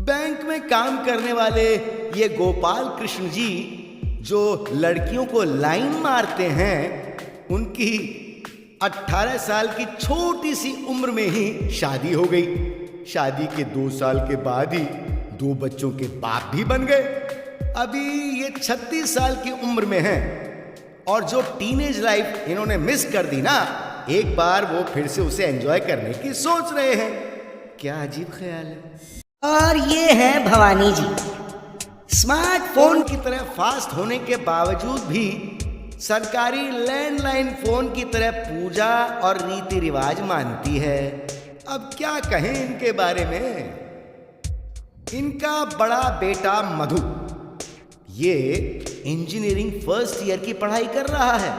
Bank में काम करने वाले ये गोपाल कृष्ण जी जो लड़कियों को लाइन मारते हैं, उनकी 18 साल की छोटी सी उम्र में ही शादी हो गई। शादी के 2 साल के बाद ही 2 बच्चों के बाप भी बन गए। अभी ये 36 साल की उम्र में हैं और जो टीनेज लाइफ इन्होंने मिस कर दी ना, एक बार वो फिर से उसे एंजॉय करने की सोच रहे हैं। क्या अजीब ख्याल है। और ये है भवानी जी, स्मार्टफोन की तरह फास्ट होने के बावजूद भी सरकारी लैंडलाइन फोन की तरह पूजा और रीति रिवाज मानती है। अब क्या कहें इनके बारे में। इनका बड़ा बेटा मधु ये इंजीनियरिंग फर्स्ट ईयर की पढ़ाई कर रहा है।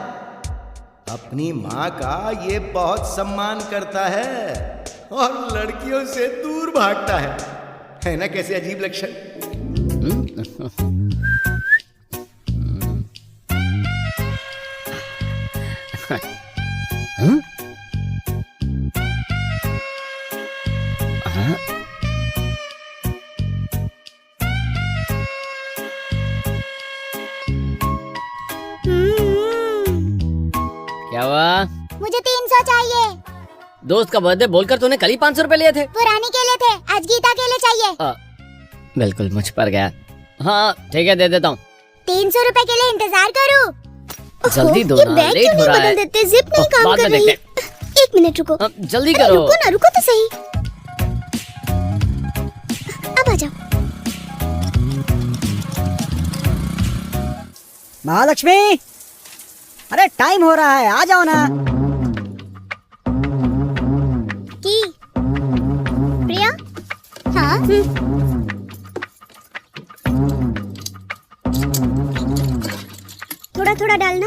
अपनी माँ का ये बहुत सम्मान करता है और लड़कियों से दूर भागता है ना। कैसे अजीब लक्षण। क्या हुआ? मुझे 300 चाहिए। दोस्त का बर्थडे बोलकर तूने कल ही 500 रुपए लिए थे। पुरानी केले थे, आज गीता केले चाहिए। बिल्कुल मुझ पर गया। हाँ ठीक है, दे देता हूँ। 300 रुपए के लिए इंतजार करूँ? जल्दी दो ना, लेट हो रहा है। बदल देते, जिप नहीं काम कर रही। 1 मिनट रुको। जल्दी करो। रुको ना, रुको तो सही। अब आ जाओ। महालक्ष्मी, अरे टाइम हो रहा है, आ जाओ ना। की प्रिया? हाँ। थोड़ा थोड़ा डालना।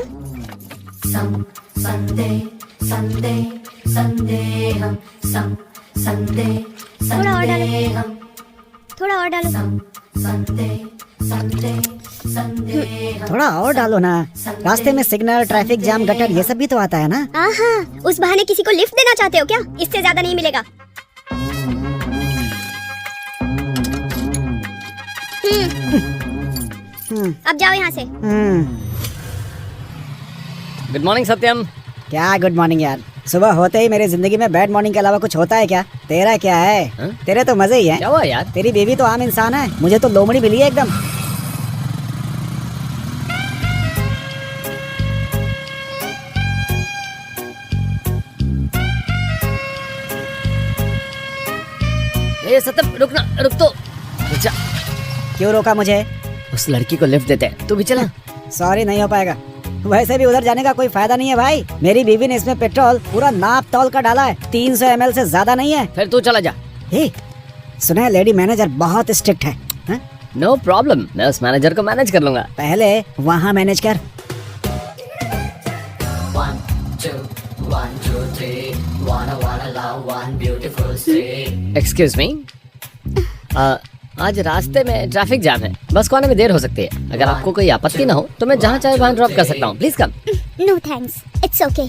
थोड़ा और डालो। थोड़ा और डालो। थोड़ा और डालो ना। रास्ते में सिग्नल, ट्रैफिक जाम, गटर ये सब भी तो आता है ना। हाँ, उस बहाने किसी को लिफ्ट देना चाहते हो क्या? इससे ज्यादा नहीं मिलेगा। अब जाओ यहाँ से। गुड मॉर्निंग सत्यम। क्या गुड मॉर्निंग यार, सुबह होते ही मेरी जिंदगी में बैड मॉर्निंग के अलावा कुछ होता है क्या? तेरा क्या है? तेरे तो मजे ही है। क्या हुआ यार? तेरी बीवी तो आम इंसान है, मुझे तो लोमड़ी मिली है एकदम। ए सत्यम, रुक ना, रुक तो। जा। क्यों रोका मुझे? उस लड़की को लिफ्ट देते हैं, तू भी चला। सॉरी, नहीं हो पाएगा। वैसे भी उधर जाने का कोई फायदा नहीं है भाई। मेरी बीवी ने इसमें पेट्रोल पूरा नाप तौल का डाला है, 300 ml से ज्यादा नहीं है। फिर तू चला जा। सुना है लेडी मैनेजर बहुत स्ट्रिक्ट है। नो प्रॉब्लम, मैं उस मैनेजर को मैनेज कर लूंगा। पहले वहाँ मैनेज कर। 1 2 1 2 3 wanna love one beautiful street। Excuse me, आज रास्ते में ट्रैफिक जाम है, बस को आने में देर हो सकती है। अगर आपको कोई आपत्ति ना हो तो मैं जहाँ चाहे वहाँ ड्रॉप कर सकता हूँ। Please come. No thanks, it's okay.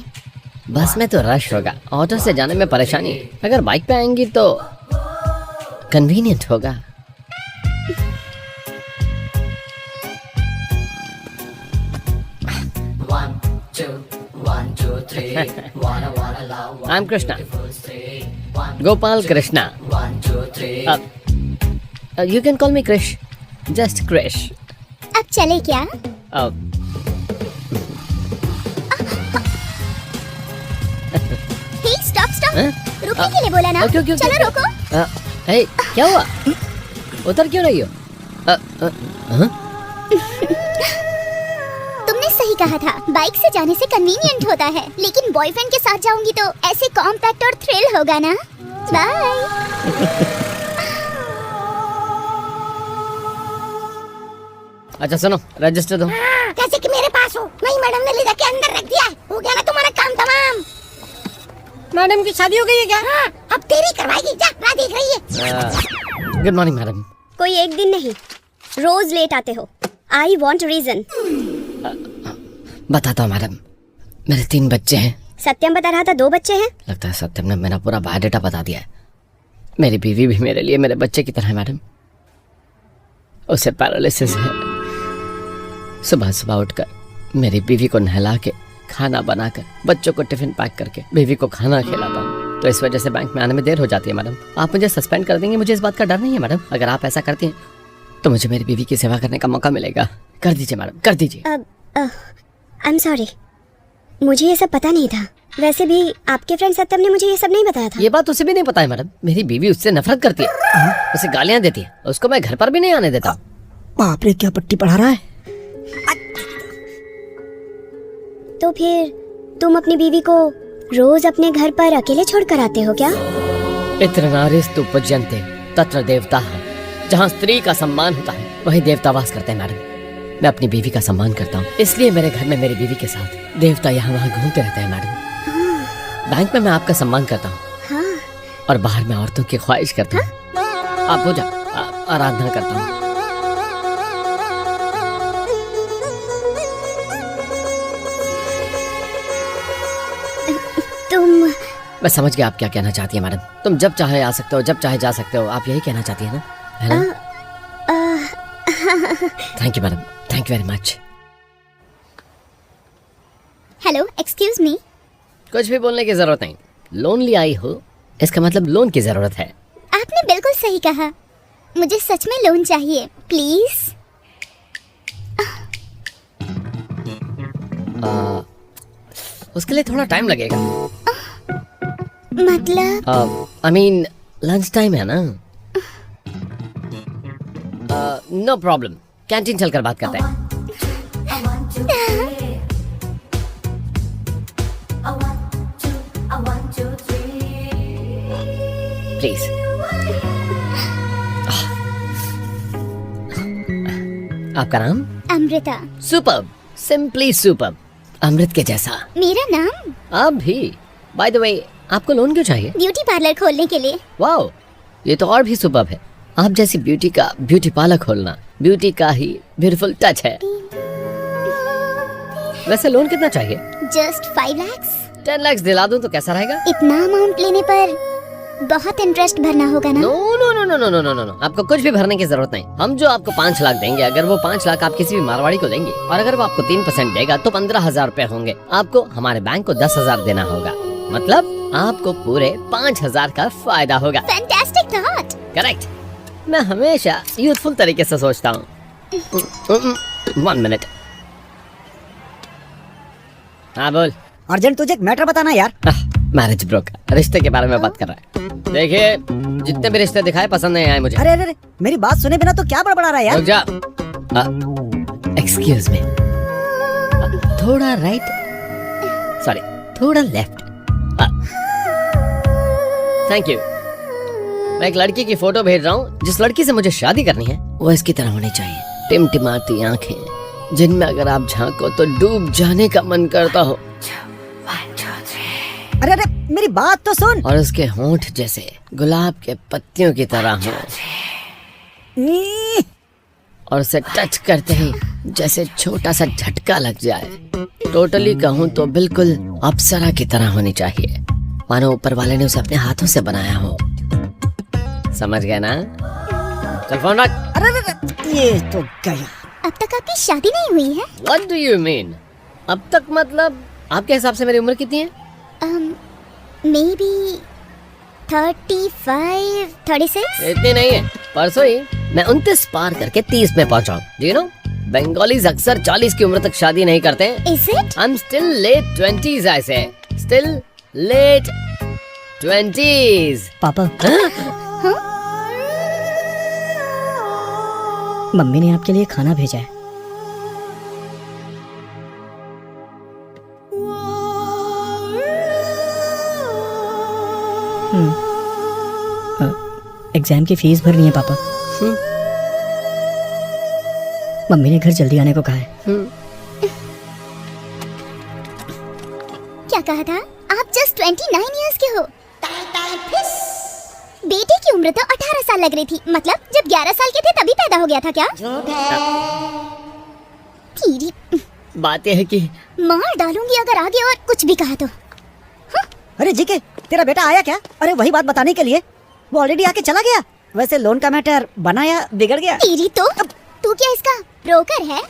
Bus में तो रश होगा, ऑटो से जाने में परेशानी। अगर बाइक पे आएंगी तो कन्वीनियंट होगा। I am Krishna, Gopal Krishna. You can call me Krish, just Krish। अब चले क्या? हे स्टॉप। रुकने के लिए बोला ना। क्यों? चलो रोको। हे क्या हुआ? उतर क्यों रही हो? तुमने सही कहा था, बाइक से जाने से कन्वीनियंट होता है, लेकिन बॉयफ्रेंड के साथ जाऊंगी तो ऐसे कॉम्पैक्ट और थ्रिल होगा ना। बाय। अच्छा सुनो, रजिस्टर दो। कैसे कि मेरे पास हो? नहीं, मैडम ने ले जाके अंदर रख दिया। हो गया ना तुम्हारा काम तमाम। मैडम की शादी हो गई है क्या? हाँ, अब तेरी करवाएगी। जा, राह देख रही है। Good morning madam. कोई एक दिन नहीं, रोज लेट आते हो। I want reason. बताता हूँ मैडम, मेरे 3 बच्चे हैं। सत्यम बता रहा था 2 बच्चे हैं। लगता है सत्यम ने मेरा पूरा बायोडाटा बता दिया है। मेरी बीवी भी मेरे लिए मेरे बच्चे की तरह है मैडम। उसे पैरालिसिस है। सुबह सुबह उठकर मेरी बीवी को नहला के, खाना बनाकर, बच्चों को टिफिन पैक करके बीवी को खाना खिलाता हूँ। तो इस वजह से बैंक में आने में देर हो जाती है मैडम। आप मुझे सस्पेंड कर देंगे, मुझे इस बात का डर नहीं है मैडम। अगर आप ऐसा करती हैं तो मुझे मेरी बीवी की सेवा करने का मौका मिलेगा। कर दीजिए मैडम, कर दीजिए। आई एम सॉरी, मुझे ये सब पता नहीं था। वैसे भी आपके फ्रेंड सत्यम ने मुझे ये सब नहीं बताया था। ये बात उसे भी नहीं पता है मैडम। मेरी बीवी उससे नफरत करती है, उसे गालियाँ देती है, उसको मैं घर पर भी नहीं आने देता। बाप रे, क्या पट्टी पढ़ा रहा है। तो फिर तुम अपनी बीवी को रोज अपने घर पर अकेले छोड़ कर आते हो क्या? इत्र नारीस्तु पूज्यन्ते तत्र देवताः। जहाँ स्त्री का सम्मान होता है वहीं देवता वास करते हैं मैडम। मैं अपनी बीवी का सम्मान करता हूँ, इसलिए मेरे घर में मेरी बीवी के साथ देवता यहाँ वहाँ घूमते रहते हैं मैडम। बैंक में मैं आपका सम्मान करता हूँ। हाँ। और बाहर में औरतों की ख्वाहिश करता हूँ। आप पूजा आराधना करता हूँ। मैं समझ गया आप क्या कहना चाहती है मैडम। तुम जब चाहे आ सकते हो, जब चाहे जा सकते हो। आप यही कहना चाहती है ना, है ना? Thank you madam, thank you very much. Hello, excuse me. कुछ भी बोलने की जरूरत नहीं। लोनली आई हो, इसका मतलब लोन की जरूरत है। आपने बिल्कुल सही कहा। मुझे सच में लोन चाहिए, प्लीज। उसके लिए थोड़ा टाइम लगेगा। मतलब? आई मीन लंच टाइम है ना। नो प्रॉब्लम, कैंटीन चलकर बात करते हैं। प्लीज। आपका नाम? अमृता। सुपर्ब, सिंपली सुपर्ब, अमृत के जैसा। मेरा नाम? आप भी। बाय द वे, आपको लोन क्यों चाहिए? ब्यूटी पार्लर खोलने के लिए। वाओ, ये तो और भी सुपर्ब है। आप जैसी ब्यूटी का ब्यूटी पार्लर खोलना ब्यूटी का ही ब्यूटीफुल टच है। वैसे लोन कितना चाहिए? Just 5 lakhs। 10 लाख दिला दूं तो कैसा रहेगा? इतना अमाउंट लेने पर बहुत इंटरेस्ट भरना होगा ना? No no no no no no no no, आपको कुछ भी भरने की जरूरत नहीं। हम जो आपको 5 लाख देंगे, अगर वो 5 लाख आप किसी भी मारवाड़ी को देंगे और अगर वो आपको 3% देगा तो 15,000 रुपए होंगे। आपको हमारे बैंक को 10,000 देना होगा। मतलब आपको पूरे 5,000 का फायदा होगा। Fantastic thought. करेक्ट। मैं हमेशा यूथफुल तरीके से सोचता हूँ। 1 मिनट। हाँ बोल। अर्जेंट, तुझे एक मैटर बताना यार। मैरिज ब्रोकर, रिश्ते के बारे में बात कर रहा है। देखिए, जितने भी रिश्ते दिखाए पसंद नहीं आए मुझे। अरे अरे, मेरी बात सुने बिना तो क्या बड़बड़ा रहा है यार? रुक जा। Excuse me. थोड़ा राइट, सॉरी थोड़ा लेफ्ट। Thank you. मैं एक लड़की की फोटो भेज रहा हूँ। जिस लड़की से मुझे शादी करनी है वो इसकी तरह होनी चाहिए। टिमटिमाती आंखें जिनमें अगर आप झांको तो डूब जाने का मन करता हो। अरे अरे, मेरी बात तो सुन। और उसके होंठ जैसे गुलाब के पत्तियों की तरह हो और उसे टच करते ही जैसे छोटा सा झटका लग जाए। टोटली कहूँ तो बिल्कुल अप्सरा की तरह होनी चाहिए, मानो ऊपर वाले ने उसे अपने हाथों से बनाया हो। समझ गए ना? चल फोन रख। अरे अरे, ये तो गया। अब तक आपकी शादी नहीं हुई है? What do you mean? अब तक मतलब आपके हिसाब से मेरी उम्र कितनी है? Maybe 35, 36। इतनी नहीं है। परसों ही मैं 29 पार करके 30 में पहुंचा हूँ। Do you know? बंगालीज अक्सर 40 की उम्र तक शादी नहीं करते। Is it? I'm still late 20s I say. Still late 20s. पापा, मम्मी ने आपके लिए खाना भेजा है। एग्जाम की फीस भरनी है पापा। मम्मी ने घर जल्दी आने को कहा है। क्या कहा था? आप जस्ट 29 इयर्स के हो। बेटे की उम्र तो 18 साल लग रही थी। मतलब जब 11 साल के थे तभी पैदा हो गया था क्या? बात यह है कि मार डालूंगी अगर आगे और कुछ भी कहा तो। अरे जीके, तेरा बेटा आया क्या? अरे वही बात बताने के लिए, वो ऑलरेडी आके चला गया। वैसे लोन का मैटर बना या बिगड़ गया? तेरी तो तू क्या इसका ब्रोकर है?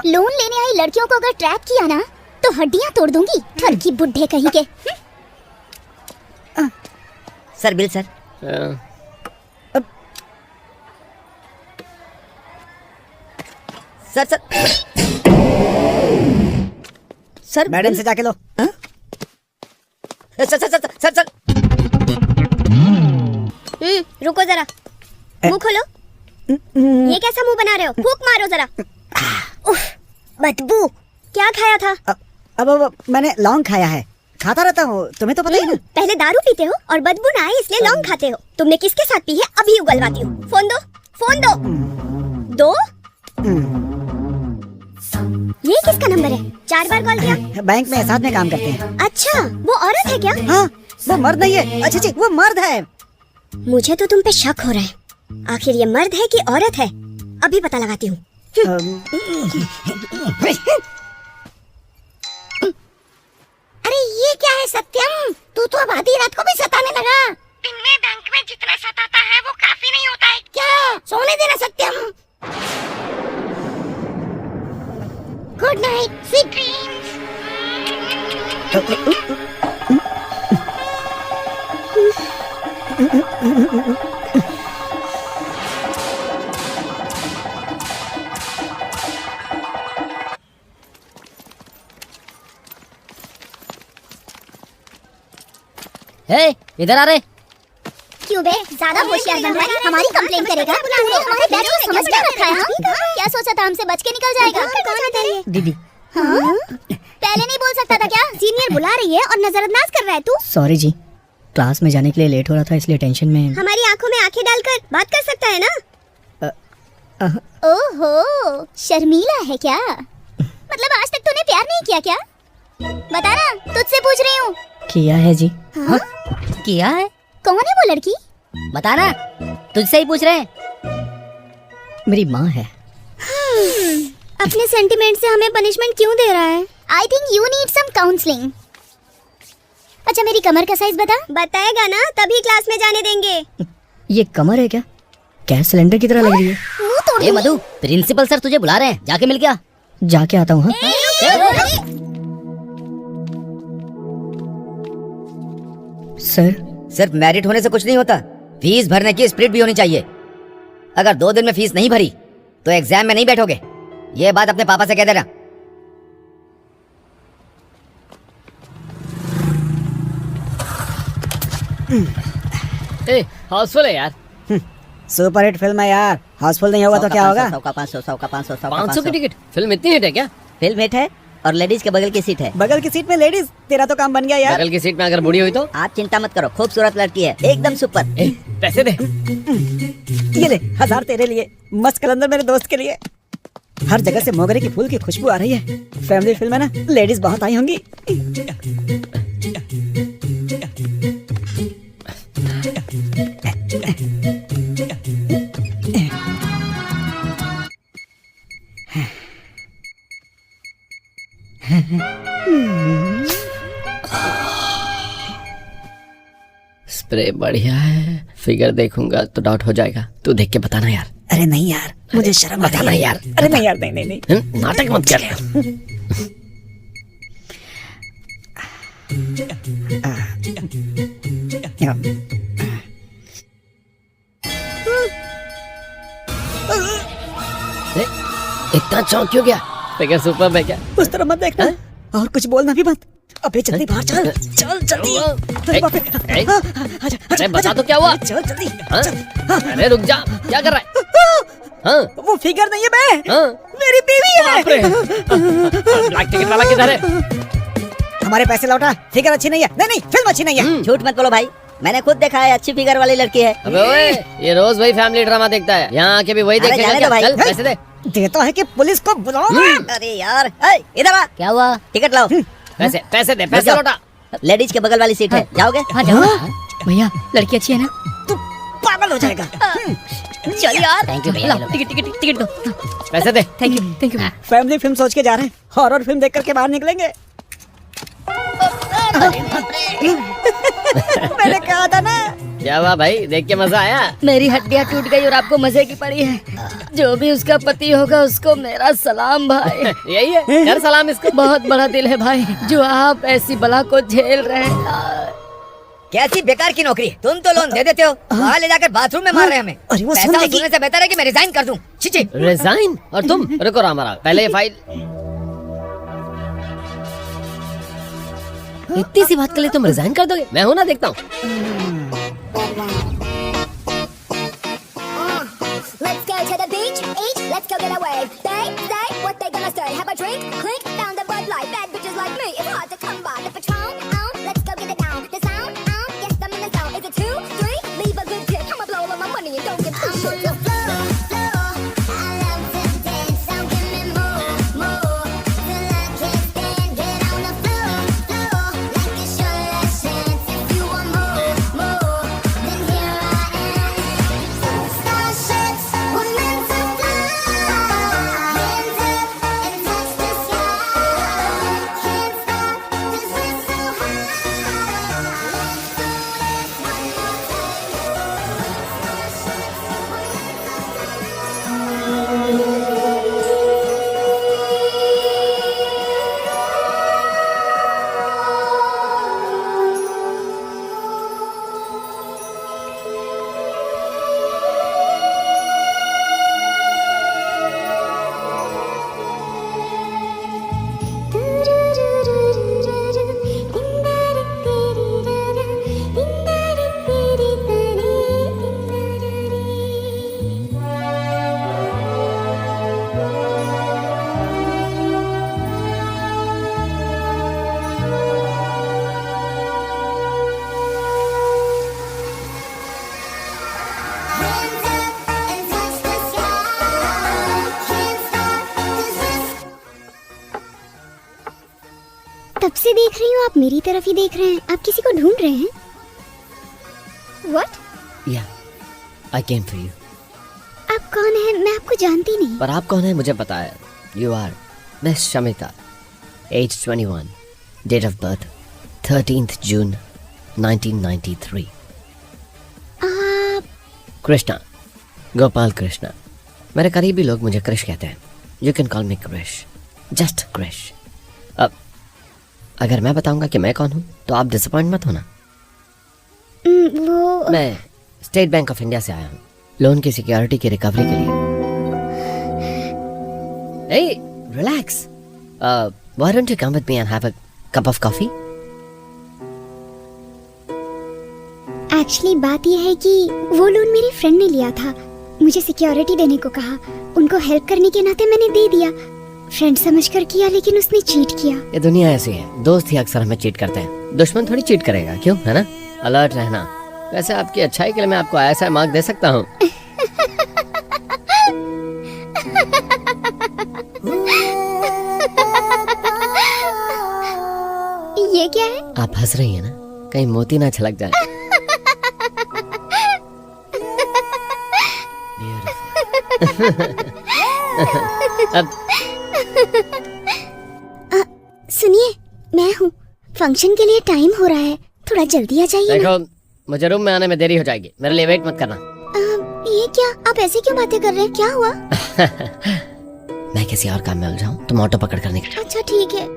लोन लेने आई लड़कियों को अगर ट्रैप किया ना तो हड्डियां तोड़ दूंगी, ठरकी बुड्ढे कहीं के। Sir bill sir. Sir sir madam से जाके लो। Sir sir sir sir sir रुको जरा, मुंह खोलो। ये कैसा मुंह बना रहे हो? फूंक मारो जरा। उफ, बदबू। क्या खाया था? अब मैंने लौंग खाया है, खाता रहता हूँ, तुम्हें तो पता ही ना। पहले दारू पीते हो और बदबू ना आए इसलिए लौंग खाते हो। तुमने किसके साथ पी है अभी उगलवाती हूँ। फोन दो, फोन दो। दो? ये किसका नंबर है? 4 बार कॉल किया। बैंक में साथ में काम करते हैं। अच्छा, वो औरत है क्या? हाँ, वो मर्द नहीं है। अच्छा जी, वो मर्द है। मुझे तो तुम पे शक हो रहा है। आखिर ये मर्द है कि औरत है? अभी पता लगाती हूँ। अरे ये क्या है सत्यम? तू तो अब आधी रात को भी सताने लगा। दिन में बैंक में जितना सताता है वो काफी नहीं होता है क्या? सोने देना Satyam. Good night, sweet dreams. Hey, इधर आ रे। क्यों बे, ज्यादा होशियार बन रहा है? हमारी कंप्लेन करेगा? तूने हमारे बैच को समझ क्या रखा है? क्या सोचा था हमसे बच के निकल जाएगा? कौन है तेरे? दीदी। हाँ? पहले नहीं बोल सकता था क्या? सीनियर बुला रही है और नजरअंदाज कर रहा है तू। सॉरी जी, क्लास में जाने के लिए लेट हो रहा था इसलिए टेंशन में। हमारी आंखों में आंखें डालकर बात कर सकता है ना? ओहो, शर्मीला है क्या? मतलब आज तक तूने प्यार नहीं किया क्या? बता ना, तुझसे पूछ रही हूँ। किया है जी। हाँ? किया है? कौन है वो लड़की? बता ना, तुझसे ही पूछ रहे हैं। मेरी माँ है। अपने सेंटिमेंट से हमें पनिशमेंट क्यों दे रहा है? I think you need some counselling. अच्छा मेरी कमर का साइज बता। बताएगा ना तभी क्लास में जाने देंगे। ये कमर है क्या? गैस सिलेंडर की तरह लग रही है। मुंह तोड़ ए मधु, प्रिंसिपल सर तुझे बुला रहे हैं, जाके मिल गया। जाके आता हूँ। सर सिर्फ मेरिट होने से कुछ नहीं होता, फीस भरने की स्पिरिट भी होनी चाहिए। अगर 2 दिन में फीस नहीं भरी तो एग्जाम में नहीं बैठोगे। ये बात अपने पापा से कह देना। ए, हाउसफुल है यार। सुपर हिट फिल्म है यार, हाउसफुल नहीं होगा तो क्या होगा? 100 का 500, 100 का 500, 100 का 500 की 500। टिकट? फिल्म इतनी हिट है क्या? फिल्म हिट है और लेडीज के बगल की सीट है। बगल की सीट में लेडीज, तेरा तो काम बन गया यार। बगल की सीट में अगर बूढ़ी हुई तो? आप चिंता मत करो, खूबसूरत लड़की है, एकदम सुपर। ए, पैसे दे। ये ले 1000 तेरे लिए, मस्त कलंदर मेरे दोस्त के लिए। हर जगह से मोगरे की फूल की खुशबू आ रही है। फैमिली फिल्म है ना, लेडीज बहुत आई होंगी। स्प्रे बढ़िया है, फिगर देखूंगा तो डाउट हो जाएगा। तू देख के बताना यार। अरे नहीं यार, मुझे शर्म बताना आता है यार। अरे नहीं यार, नहीं नहीं नहीं। नाटक मत कर। ए, इतना चौंक क्यों गया? फिगर सुपर है क्या? उस तरह मत देखना और कुछ बोलना भी मत। अबे जल्दी बाहर चल, चल जल्दी। अरे बाप रे। ए, आजा, अरे बता तो क्या हुआ? चल जल्दी। हाँ? चल। अरे रुक जा, क्या कर रहा है? हाँ? वो फिगर नहीं है बे, हाँ? मेरी बीवी है। बाप रे। ब्लैक टिकट वाला किधर है? हमारे पैसे लौटा। फिगर अच्छी नहीं है। नहीं नहीं, फिल्म अच्छी नहीं है। झूठ मत बोलो भाई, मैंने खुद देखा है, अच्छी फिगर वाली लड़की है। अबे ओए, ये रोज वही फैमिली ड्रामा देखता है, यहाँ आके भी वही अरे देखेगा जाने क्या? दो भाई। चल पैसे दे। देता है कि पुलिस को बुलाओ। अरे यार, इधर आ। क्या हुआ? टिकट लाओ। पैसे पैसे दे, पैसे जाओ। लौटा। लेडीज के बगल वाली सीट है, जाओगे? हाँ जाओ। भैया लड़की अच्छी है ना? तू पागल हो जाएगा। चल यार। थैंक यू भैया। टिकट दो। पैसे दे। Thank you. फैमिली फिल्म सोच के जा रहे हैं, हॉरर फिल्म देख करके बाहर निकलेंगे। मैंने कहा था ना। क्या हुआ भाई, देख के मजा आया? मेरी हड्डियां टूट गई और आपको मजे की पड़ी है। जो भी उसका पति होगा उसको मेरा सलाम भाई। यही है, कर सलाम इसको। बहुत बड़ा दिल है भाई जो आप ऐसी बला को झेल रहे हैं। कैसी बेकार की नौकरी है। तुम तो लोन दे देते हो, वहाँ ले जाकर बाथरूम में मार रहे हैं हमें। अरे वो पैसा सुन लेगी। वसूलने से बेहतर है कि मैं रिजाइन कर दूं। छिची। रिजाइन? और तुम? रुको रामारा, पहले ये फाइल। इतनी सी बात के लिए तुम रिजाइन कर दोगे? मैं हूं ना, देखता हूँ। Let's go to the beach, eat, let's go get a wave. They, what they gonna say? Have a drink, clink, found a Bud Light. Bad bitches like me, it's hard to come by. The Patron, let's go get it down. The sound, yes, I'm in the zone. Is it 2, 3? Leave a good tip. I'ma blow all my money and don't give a shit. On the floor, I love to dance. So give me more, till I can't stand it. On the floor, like it's your last chance. If you want more, then here I am. Starships were meant to fly. Hands up and touch the sky. Can't stop 'cause we're so Hands up and touch the sky. Can't stop 'cause we're तब से देख रही हूँ आप मेरी तरफ ही देख रहे हैं। आप किसी को ढूंढ रहे हैं? What? या, I came for you. आप कौन हैं? मैं आपको जानती नहीं। पर आप कौन है मुझे पता है। You are Miss Shamita, age 21, date of birth 13th June 1993. आप कृष्णा, गोपाल कृष्णा। मेरे करीबी लोग मुझे कृष कहते हैं। You can call me Krish, just Krish. अब अगर मैं बताऊंगा कि मैं कौन हूँ तो आप डिसअपॉइंट मत होना। वो मैं स्टेट बैंक ऑफ इंडिया से आया हूँ, लोन की सिक्योरिटी की रिकवरी के लिए। Hey, relax. Why don't you come with me and have a cup of coffee? Actually बात यह है कि वो लोन मेरी फ्रेंड ने लिया था। मुझे सिक्योरिटी देने को कहा, उनको हेल्प करने के नाते मैंने दे दिया। फ्रेंड समझकर किया लेकिन उसने चीट किया। ये दुनिया ऐसी है, दोस्त ही अक्सर हमें चीट करते हैं, दुश्मन थोड़ी चीट करेगा, क्यों? है ना? अलर्ट रहना। वैसे आपकी अच्छाई के लिए मैं आपको ऐसा मार्क दे सकता हूँ। ये क्या है? आप हंस रही हैं ना, कहीं मोती ना छलक जाए। अब सुनिए, मैं हूँ। फंक्शन के लिए टाइम हो रहा है, थोड़ा जल्दी आ जाइए ना। देखो, मुझे रूम में आने में देरी हो जाएगी, मेरे लिए वेट मत करना। ये क्या? आप ऐसे क्यों बातें कर रहे हैं? क्या हुआ? मैं किसी और काम में उलझाऊं, तुम ऑटो पकड़ कर निकल। अच्छा ठीक है।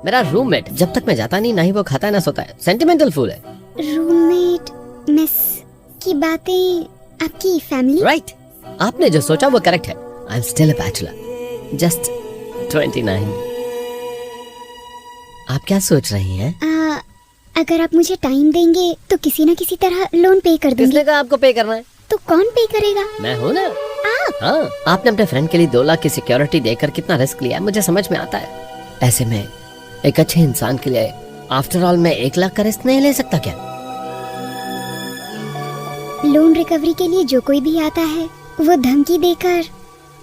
मेरा रूममेट जब तक मैं जाता नहीं, ना ही वो खाता है ना सोता है, सेंटिमेंटल फूल है। रूममेट, मिस की बातें आपकी फैमिली? राइट, आपने जो सोचा वो करेक्ट है। I am still a bachelor, just 29। आप क्या सोच रही हैं? अगर आप मुझे टाइम देंगे तो किसी न किसी तरह लोन पे कर दूंगी। किसने कहा आपको पे करना है? तो कौन पे करेगा? मैं हूँ ना। आप? हाँ, आपने अपने फ्रेंड के लिए 2 लाख की सिक्योरिटी देकर कितना रिस्क लिया है मुझे समझ में आता है। ऐसे में एक अच्छे इंसान के लिए आफ्टर ऑल मैं 1 लाख का रिस्क नहीं ले सकता क्या? लोन रिकवरी के लिए जो कोई भी आता है वो धमकी देकर,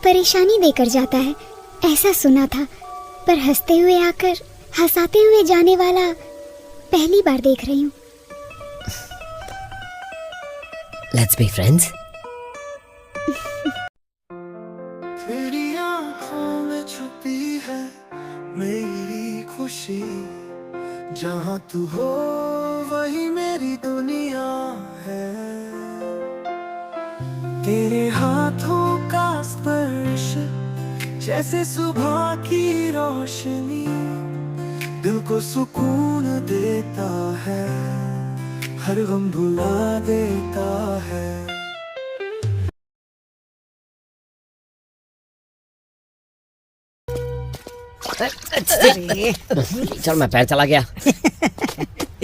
परेशानी देकर जाता है, ऐसा सुना था। पर हंसते हुए आकर हंसाते हुए जाने वाला पहली बार देख रही हूँ। Let's be friends. तेरी आँखों में छुपी है मेरी खुशी, जहाँ तू हो वही मेरी दुनिया है। तेरे हाथों का स्पर्श जैसे सुबह की रोशनी, दिल को सुकून देता है, हर गम भुला देता है। चल मैं पैर चला गया।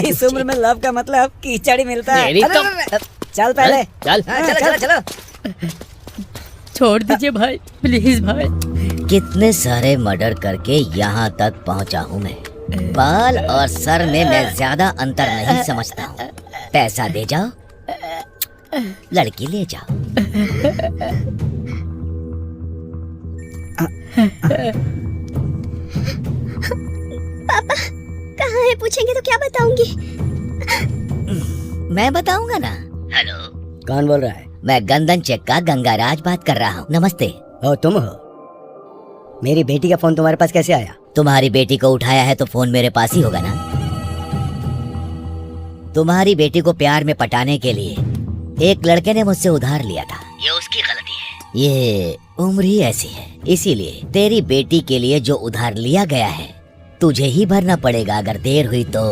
इस उम्र में लव का मतलब कीचड़ ही मिलता है। मेरी तो- अरे, चल पहले। चल चलो चलो चलो। छोड़ दीजिए भाई, प्लीज भाई। कितने सारे मर्डर करके यहाँ तक पहुँचा हूँ मैं। बाल और सर में मैं ज्यादा अंतर नहीं समझता हूँ। पैसा दे जाओ, लड़की ले जाओ। पापा कहाँ है पूछेंगे तो क्या बताऊंगी? मैं बताऊंगा ना। हेलो, कौन बोल रहा है? मैं गंदन चेक का गंगाराज बात कर रहा हूँ। नमस्ते। ओ तुम हो? मेरी बेटी का फोन तुम्हारे पास कैसे आया? तुम्हारी बेटी को उठाया है तो फोन मेरे पास ही होगा ना। तुम्हारी बेटी को प्यार में पटाने के लिए एक लड़के ने मुझसे उधार लिया था। ये उसकी गलती है। ये उम्र ही ऐसी है, इसीलिए तेरी बेटी के लिए जो उधार लिया गया है तुझे ही भरना पड़ेगा। अगर देर हुई तो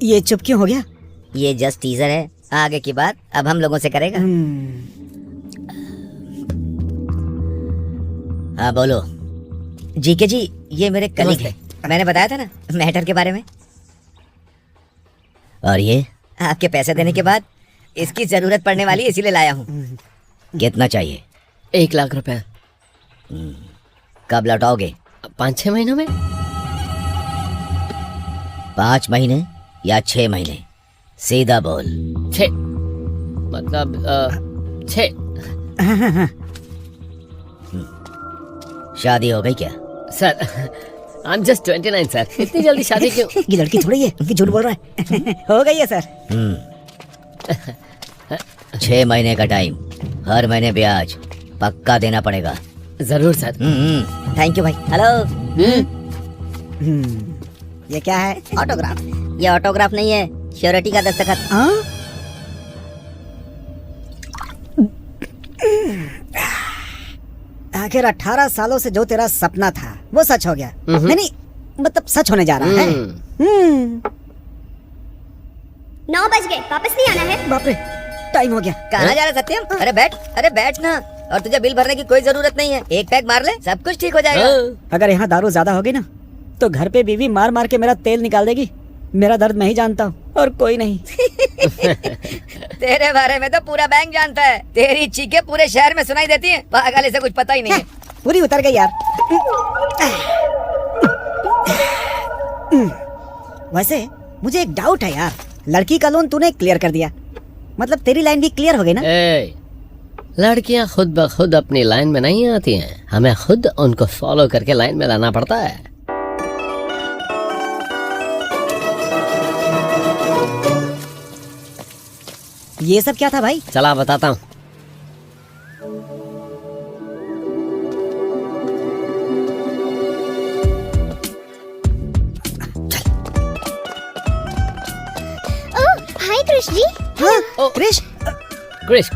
ये चुप क्यों हो गया? ये जस्ट टीजर है, आगे की बात अब हम लोगों से करेगा। हाँ बोलो। जीके जी, ये मेरे कलीग है। मैंने बताया था ना मैटर के बारे में। और ये आपके पैसे देने के बाद इसकी जरूरत पड़ने वाली, इसीलिए लाया हूँ। कितना चाहिए? 1 लाख रुपए। कब लौटाओगे? 5-6 महीनों में। 5 महीने या 6 महीने? सीधा बोल। 6 मतलब 6। शादी हो गई क्या? Sir I am just 29 sir. इतनी जल्दी शादी क्यों? ये लड़की थोड़ी है, उनकी झूठ बोल रहा है। हो गई है सर। 6 महीने का टाइम, हर महीने ब्याज पक्का देना पड़ेगा। जरूर सर। थैंक यू भाई। हेलो। ये क्या है? ऑटोग्राफ। ये ऑटोग्राफ नहीं है, श्योरिटी का दस्तखत। हाँ? आखिर 18 सालों से जो तेरा सपना था वो सच हो गया। नहीं मतलब सच होने जा रहा है। 9 बज गए, वापस नहीं आना है? बाप रे, टाइम हो गया। कहाँ जा रहा सत्यम? अरे बैठ, अरे बैठ ना। और तुझे बिल भरने की कोई जरूरत नहीं है, एक पैक मार ले, सब कुछ ठीक हो जाएगा। अगर यहाँ दारू ज्यादा होगी ना तो घर पे बीवी मार मार के मेरा तेल निकाल देगी। मेरा दर्द मैं ही जानता हूँ और कोई नहीं। तेरे बारे में तो पूरा बैंक जानता है। तेरी चीखें पूरे शहर में सुनाई देती हैं। पागल, इसे कुछ पता ही नहीं है। पूरी उतर गई यार। वैसे मुझे एक डाउट है यार, लड़की का लोन तूने क्लियर कर दिया, मतलब तेरी लाइन भी क्लियर हो गई ना? लड़कियां खुद ब खुद अपनी लाइन में नहीं आती हैं, हमें खुद उनको फॉलो करके लाइन में लाना पड़ता है। ये सब क्या था भाई? चला बताता हूँ। हाय कृष जी। हाँ, कृष। क्रिश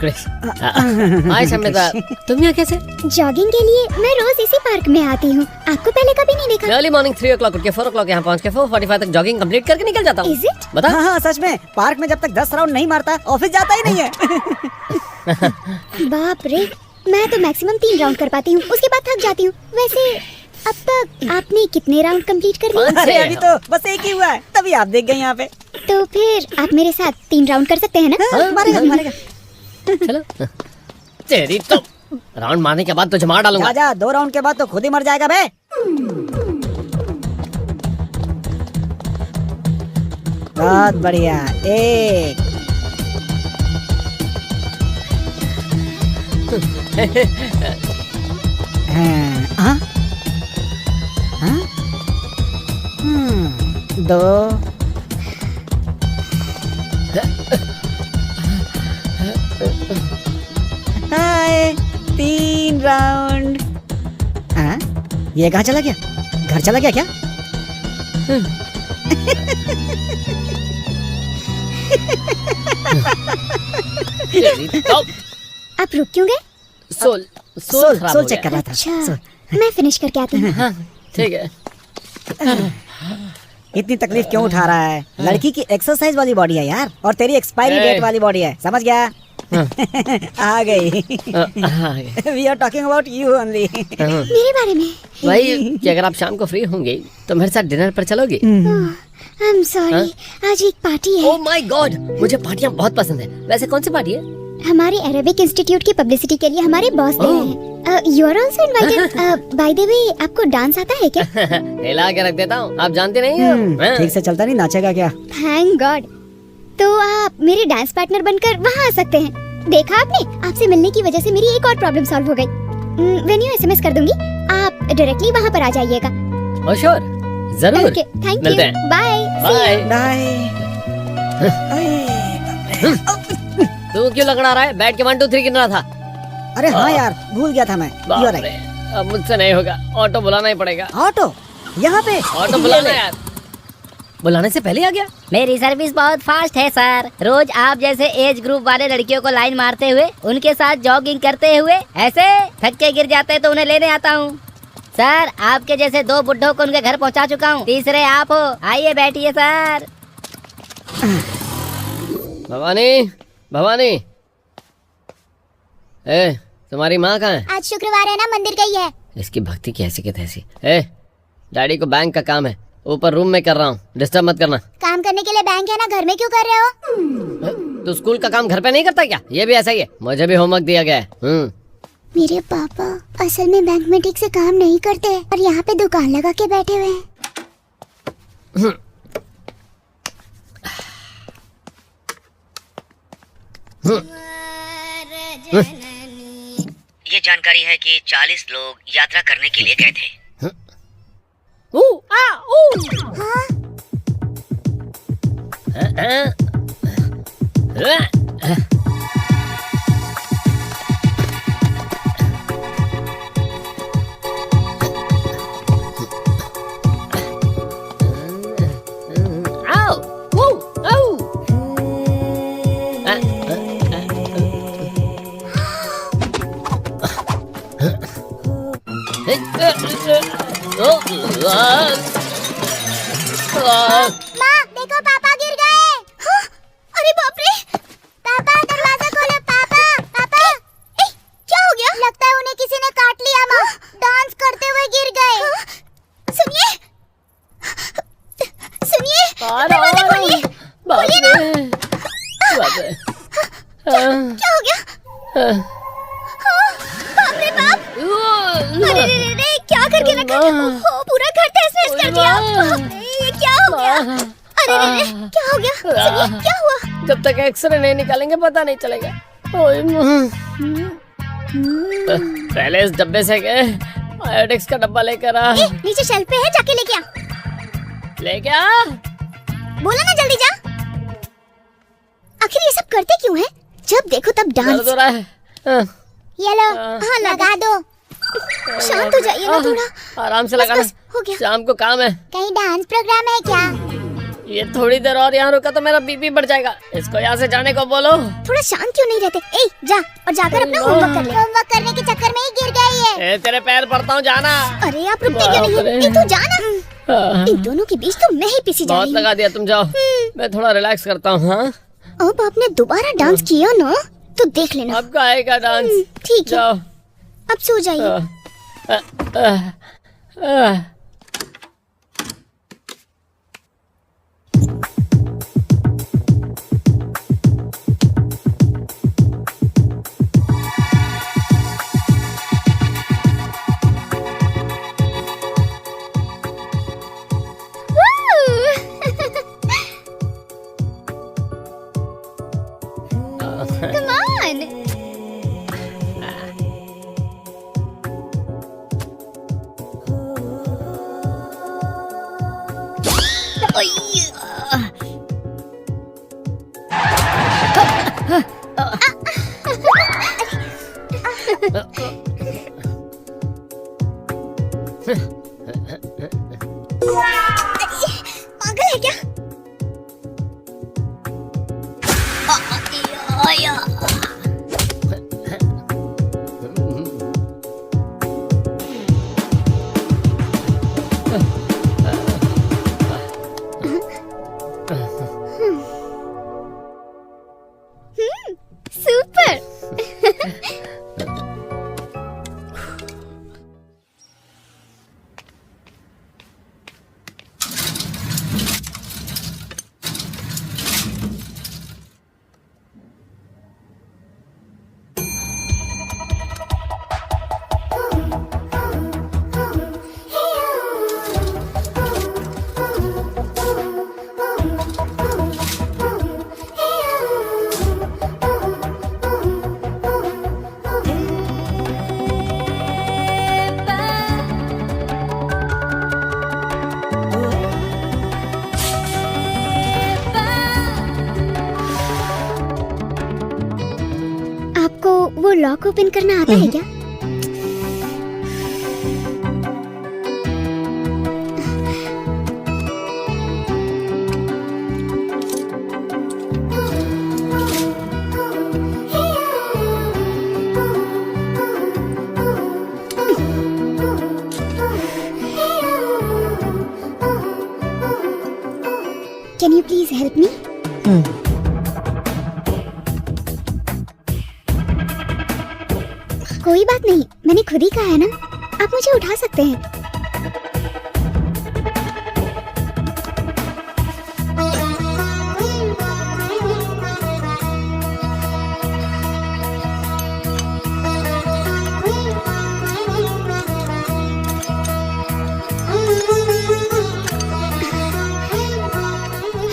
हाय संमिता, तुम यहाँ कैसे? जॉगिंग के लिए मैं रोज इसी पार्क में आती हूँ, आपको पहले कभी नहीं देखा। अर्ली मॉर्निंग 3 o'clock उठ के 4 o'clock यहाँ पहुँच के 4:45 तक जॉगिंग कंप्लीट करके निकल जाता हूँ। Is it? बता। हाँ हाँ सच में, पार्क में जब तक 10 राउंड नहीं मारता ऑफिस जाता ही नहीं है। बाप रे, मैं तो मैक्सिमम 3 राउंड कर पाती हूँ, उसके बाद थक जाती हूँ। वैसे अब तक आपने कितने राउंड कंप्लीट कर लिए? अरे अभी तो बस एक ही हुआ है, तभी आप देख गए यहाँ पे। तो फिर आप मेरे साथ 3 राउंड कर सकते हैं ना? हाँ, मारेगा। चलो। तेरी तो राउंड मारने के बाद तुझे मार डालूंगा। जा 2 राउंड के बाद तो खुद ही मर जाएगा बे। बहुत बढ़िया, एक। हाँ? हाँ? 2 राउंड। हाँ, ये कहाँ चला गया? घर चला गया क्या? आप रुक क्यों गए? सोल सोल खराब सोल हो चेक कर गया। रहा था। अच्छा, सोल। मैं फिनिश करके आती हूँ। हाँ, ठीक है। इतनी तकलीफ क्यों उठा रहा है? लड़की की एक्सरसाइज वाली बॉडी है यार, और तेरी एक्सपायरी ए। डेट वाली बॉडी है, समझ गया? आ गई। हाँ, we are talking about you only. मेरे बारे में। भाई कि अगर आप शाम को फ्री होंगे तो मेरे साथ डिनर पर चलोगे? आई एम सॉरी, आज एक पार्टी है। ओह माय गॉड, मुझे पार्टियां बहुत पसंद है। वैसे कौन सी पार्टी है? हमारे अरेबिक इंस्टीट्यूट की पब्लिसिटी के लिए हमारे बॉस गए हैं। You are also invited. By the way, आपको डांस आता है क्या? हिला के रख देता हूँ, आप जानते नहीं हो। ठीक से चलता नहीं, नाचेगा क्या? Thank God. तो आप मेरे डांस पार्टनर बनकर वहाँ आ सकते हैं। देखा आपने, आपसे मिलने की वजह से मेरी एक और प्रॉब्लम सॉल्व हो गई। वेन्यू एसएमएस कर दूंगी, आप डायरेक्टली वहाँ पर आ जाइएगा। ओह श्योर, जरूर। ओके, थैंक मिलते यू, हैं। बाय। बाय। बाय। तू क्यों लकड़ा रहा है? बैठ के 1 2 3 गिन रहा था। अरे हाँ यार, भूल गया था मैं। You are बाप रे, right। अब मुझसे नहीं होगा, ऑटो बुलाना ही पड़ेगा। ऑटो यहाँ पे? ऑटो बुलाना यार। बुलाने से पहले आ गया। मेरी सर्विस बहुत फास्ट है सर। रोज आप जैसे एज ग्रुप वाले लड़कियों को लाइन मारते हुए, उनके साथ जॉगिंग करते हुए ऐसे थक के गिर जाते तो उन्हें लेने आता हूँ। सर, आपके जैसे 2 बुड्ढों को उनके घर पहुँचा चुका हूँ, तीसरे आप हो। आइए बैठिए सर। भवानी, भवानी, ए, तुम्हारी माँ कहाँ है? आज शुक्रवार है ना, मंदिर गई है। इसकी भक्ति कैसी की तैसी। ए, डैडी को बैंक का काम है, ऊपर रूम में कर रहा हूँ, डिस्टर्ब मत करना। काम करने के लिए बैंक है ना, घर में क्यों कर रहे हो? तो स्कूल का काम घर पे नहीं करता क्या? ये भी ऐसा ही है, मुझे भी होमवर्क दिया गया है। मेरे पापा असल में बैंक में ठीक से काम नहीं करते और यहाँ पे दुकान लगा के बैठे हुए हैं। ये जानकारी है कि 40 लोग यात्रा करने के लिए गए थे। माँ, देखो पापा गिर गए। हाँ? अरे बाप रे! पापा दरवाजा खोलो, पापा, पापा। ए, क्या हो गया? लगता है उन्हें किसी ने काट लिया माँ। डांस करते हुए गिर गए। सुनिए, सुनिए, दरवाजा खोलिए। खोलिए ना। क्या हो गया? हाँ, बाप रे बाप! अरे रे रे रे, क्या करके रखा? ओहो, पूरा घर तहस-नहस कर दिया। ये क्या हो गया? अरे रे रे, क्या हो गया? सुनिए, क्या हुआ? जब तक एक्सरे नहीं निकालेंगे पता नहीं चलेगा। पहले इस डब्बे से गए, आयोडेक्स का डब्बा लेकर आ। नीचे शेल्फ पे है, जाके लेके आ। लेके आ। बोला ना, जल्दी जा। आखिर ये सब करते क्यों हैं? जब देखो तब दर्द डांस। हो रहा है। ये लो, हाँ लगा दो। शांत हो जाइए ना थोड़ा। आराम से बस, लगाना, बस, हो गया। शाम को काम है। कहीं डांस प्रोग्राम है क्या? ये थोड़ी देर और यहाँ रुका तो मेरा बीपी बढ़ जाएगा। इसको यहाँ से जाने को बोलो। थोड़ा शांत क्यों नहीं रहते? ए, जा और जाकर अपना होमवर्क कर ले। होमवर्क करने के चक्कर में ही गिर गई है। ए, तेरे पैर पड़ता हूँ, जाना। अरे आप रुकते क्यों नहीं? बाप रे। ए, तू जाना। इन दोनों के बीच तो मैं ही पिसी जा बहुत रही हूँ। लगा दिया, तुम जाओ, मैं थोड़ा रिलैक्स करता हूँ। हाँ, अब आपने दोबारा डांस किया ना तो देख लेना। अब का आएगा डांस। ठीक है, जाओ। अब सो जाइए। Come on. पागल है क्या? सुपर। आपको वो लॉक ओपन करना आता है क्या? Can you please help me? कोई बात नहीं, मैंने खुद ही कहा है ना, आप मुझे उठा सकते हैं।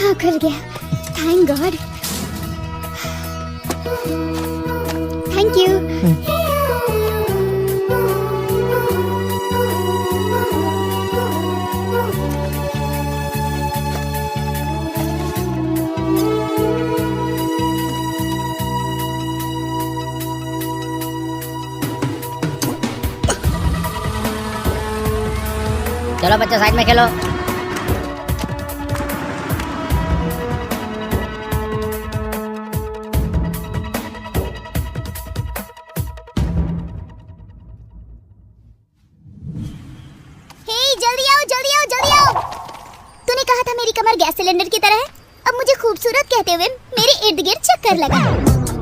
हाँ, खुल गया। Thank God. Thank you. चलो बच्चों साइड में खेलो। जल्दी आओ, जल्दी आओ, जल्दी आओ। तूने कहा था मेरी कमर गैस सिलेंडर की तरह है। अब मुझे खूबसूरत कहते हुए मेरे इर्द गिर्द चक्कर लगा।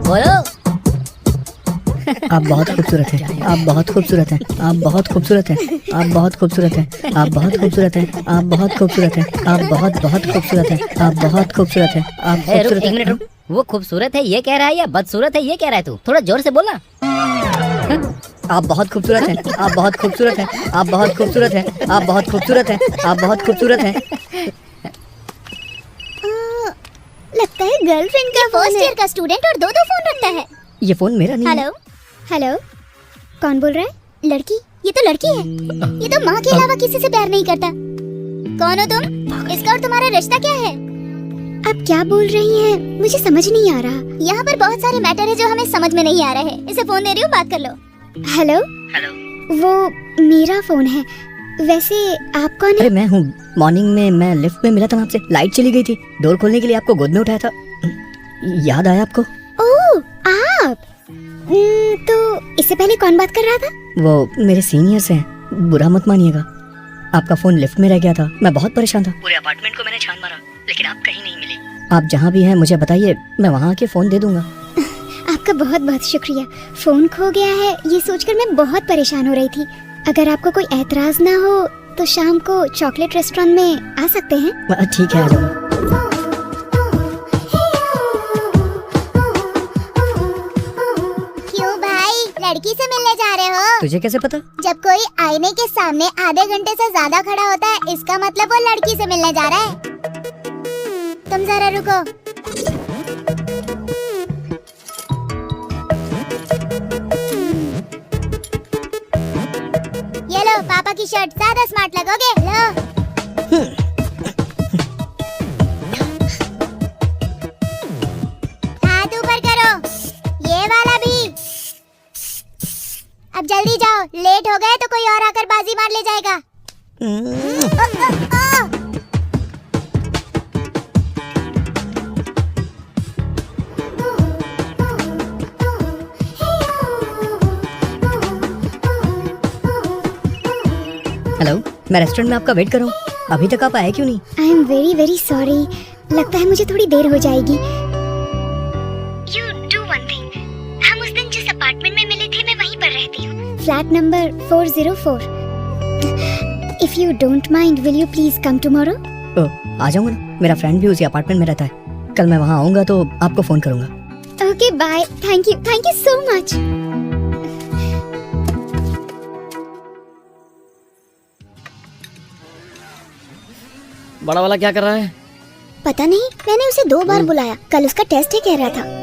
बोलो। आप बहुत खूबसूरत हैं, आप बहुत खूबसूरत हैं, आप बहुत खूबसूरत हैं, आप बहुत खूबसूरत हैं, आप बहुत खूबसूरत हैं, आप बहुत खूबसूरत हैं, आप बहुत खूबसूरत हैं, आप बहुत खूबसूरत हैं, आप खूबसूरत एक मिनट रुक। वो खूबसूरत है ये कह रहा है या बदसूरत है ये कह रहा है? तू थोड़ा जोर से बोलना। आप बहुत खूबसूरत हैं, आप बहुत खूबसूरत हैं, आप बहुत खूबसूरत हैं, आप बहुत खूबसूरत हैं, आप बहुत खूबसूरत हैं। लगता है गर्लफ्रेंड का फर्स्ट ईयर का स्टूडेंट और दो फोन रखता है। ये फोन मेरा नहीं है। हेलो हेलो, कौन बोल रहा है? लड़की? ये तो लड़की है। ये तो माँ के अलावा किसी से प्यार नहीं करता। कौन हो तुम? इसका और तुम्हारा रिश्ता क्या है? आप क्या बोल रही हैं? मुझे समझ नहीं आ रहा। यहाँ पर बहुत सारे मैटर है जो हमें समझ में नहीं आ रहे हैं। इसे फोन दे रही हूँ, बात कर लो। हेलो हेलो, वो मेरा फोन है। वैसे आप कौन है? अरे मैं हूँ। मॉर्निंग में मैं लिफ्ट में मिला था आपसे, लाइट चली गई थी, डोर खोलने के लिए आपको गोद में उठाया था। याद आया आपको? ओह आप। तो इससे पहले कौन बात कर रहा था? वो मेरे सीनियर्स हैं, बुरा मत मानिएगा। आपका फोन लिफ्ट में रह गया था, मैं बहुत परेशान था। पूरे अपार्टमेंट को मैंने छान मारा, लेकिन आप कहीं नहीं मिले। आप जहाँ भी हैं मुझे बताइए, मैं वहाँ आके फोन दे दूंगा। आपका बहुत बहुत शुक्रिया। फोन खो गया है ये सोचकर मैं बहुत परेशान हो रही थी। अगर आपको कोई एतराज ना हो तो शाम को चॉकलेट रेस्टोरेंट में आ सकते हैं। ठीक है, आ जाऊंगा। क्यों भाई, लड़की से मिलने जा रहे हो? तुझे कैसे पता? जब कोई आईने के सामने आधे घंटे से ज्यादा खड़ा होता है, इसका मतलब वो लड़की से मिलने जा रहा है। तुम जरा रुको। ये लो पापा की शर्ट, ज्यादा स्मार्ट लगोगे। लो। हाथ ऊपर करो, ये वाला भी। अब जल्दी जाओ, लेट हो गए तो कोई और आकर बाजी मार ले जाएगा। हेलो, मैं रेस्टोरेंट में आपका वेट कर रहा हूँ, अभी तक आप आए क्यों नहीं? I am very very sorry, लगता है मुझे थोड़ी देर हो जाएगी। You do one thing, हम उस दिन जिस अपार्टमेंट में मिले थे मैं वहीं पर रहती हूँ, flat number 404। If you don't mind, will you please come tomorrow? आ जाऊंगा ना, मेरा फ्रेंड भी उसी अपार्टमेंट में रहता है। कल मैं वहाँ आऊंगा तो आपको फोन करूंगा। Okay, bye. Thank you so much. बड़ा वाला क्या कर रहा है? पता नहीं, मैंने उसे 2 बार बुलाया, कल उसका टेस्ट है कह रहा था।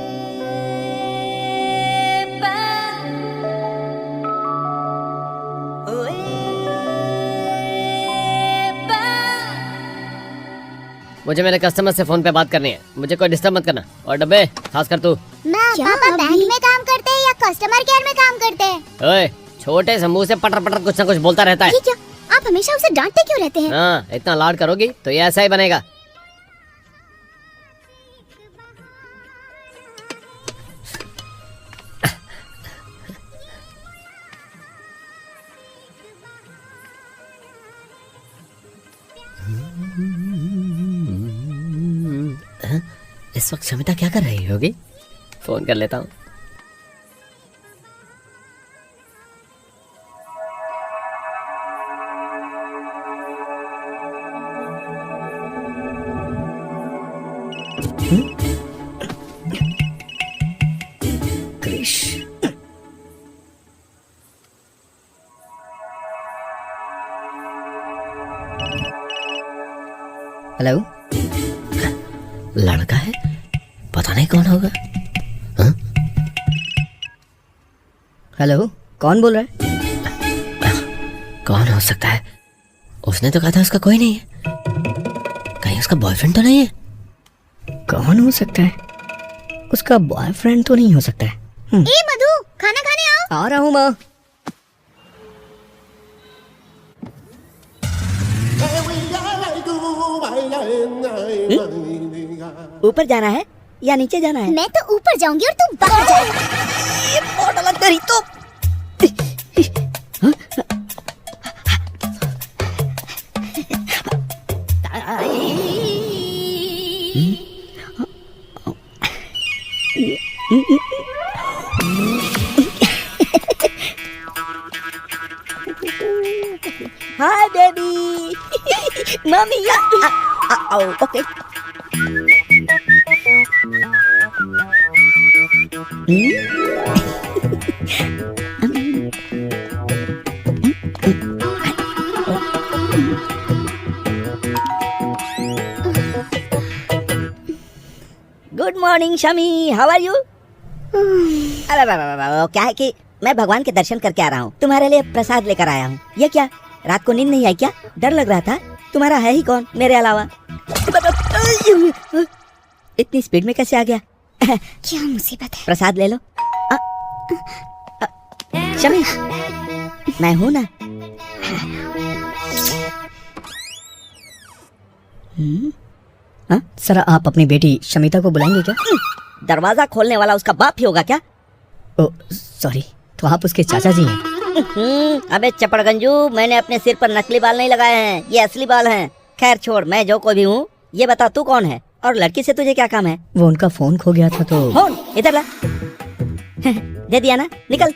मुझे मेरे कस्टमर से फोन पे बात करनी है, मुझे कोई डिस्टर्ब मत करना। और डब्बे, खास कर तू। पापा बैंक में काम करते हैं या कस्टमर केयर में काम करते हैं? ओए, छोटे से मुंह से पटर पटर कुछ ना कुछ बोलता रहता है। ये क्या, आप हमेशा उसे डांटते क्यों रहते हैं? हाँ, इतना लाड करोगी तो ये ऐसा ही बनेगा। इस वक्त शमिता क्या कर रही होगी? फोन कर लेता हूँ। क्रिश, हेलो, लड़का है, पता नहीं कौन होगा। हाँ? हेलो, कौन बोल रहा है? कौन हो सकता है? उसने तो कहा था उसका कोई नहीं है। कहीं उसका बॉयफ्रेंड तो नहीं है? कौन हो सकता है? उसका बॉयफ्रेंड तो नहीं हो सकता है। ए मधु, खाना खाने आओ। आ रहा हूँ माँ। ऊपर जाना है या नीचे जाना है? मैं तो ऊपर जाऊंगी और तुम बाहर जाओ। तेरी तो hi baby, mummy, okay. Good morning Shami, how are you? अरे क्या है कि मैं भगवान के दर्शन करके आ रहा हूँ, तुम्हारे लिए प्रसाद लेकर आया हूँ। ये क्या, रात को नींद नहीं आई क्या? डर लग रहा था। तुम्हारा है ही कौन मेरे अलावा? इतनी स्पीड में कैसे आ गया? क्या मुसीबत है? प्रसाद ले लो। शमी, मैं हूं ना। सर, आप अपनी बेटी शमिता को बुलाएंगे क्या? दरवाजा खोलने वाला उसका बाप ही होगा क्या? ओ सॉरी, तो आप उसके चाचा जी हैं? अबे चपड़गंजू, मैंने अपने सिर पर नकली बाल नहीं लगाए हैं, ये असली बाल हैं। खैर छोड़, मैं जो कोई भी हूँ। ये बता तू कौन है और लड़की से तुझे क्या काम है? वो उनका फोन खो गया था तो। फोन इधर ला। दे दिया ना, निकल।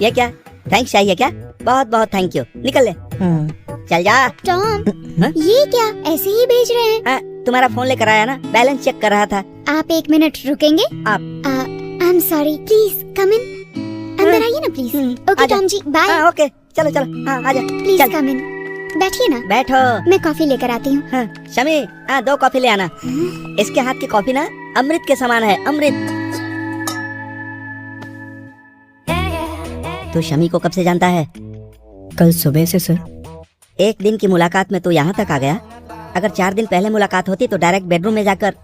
ये क्या, थैंक्स चाहिए क्या? बहुत बहुत थैंक यू, निकल ले। चल जा। टॉम, ये क्या ऐसे ही भेज रहे हैं? तुम्हारा फोन लेकर आया ना, बैलेंस चेक कर रहा था। आप 1 मिनट रुकेंगे? आप I am sorry, please come in. अंदर आइए ना please. Okay Tom ji, bye. Okay, चलो चलो, हाँ आजा। प्लीज कम इन, बैठिए ना। बैठो, मैं कॉफी लेकर आती हूँ। शमी, 2 कॉफी ले आना। इसके हाथ की कॉफी ना अमृत के समान है, अमृत। तू शमी को कब से जानता है? कल सुबह से सर। 1 दिन की मुलाकात में तू यहाँ तक आ गया। अगर 4 दिन पहले मुलाकात होती तो डायरेक्ट बेडरूम में जाकर।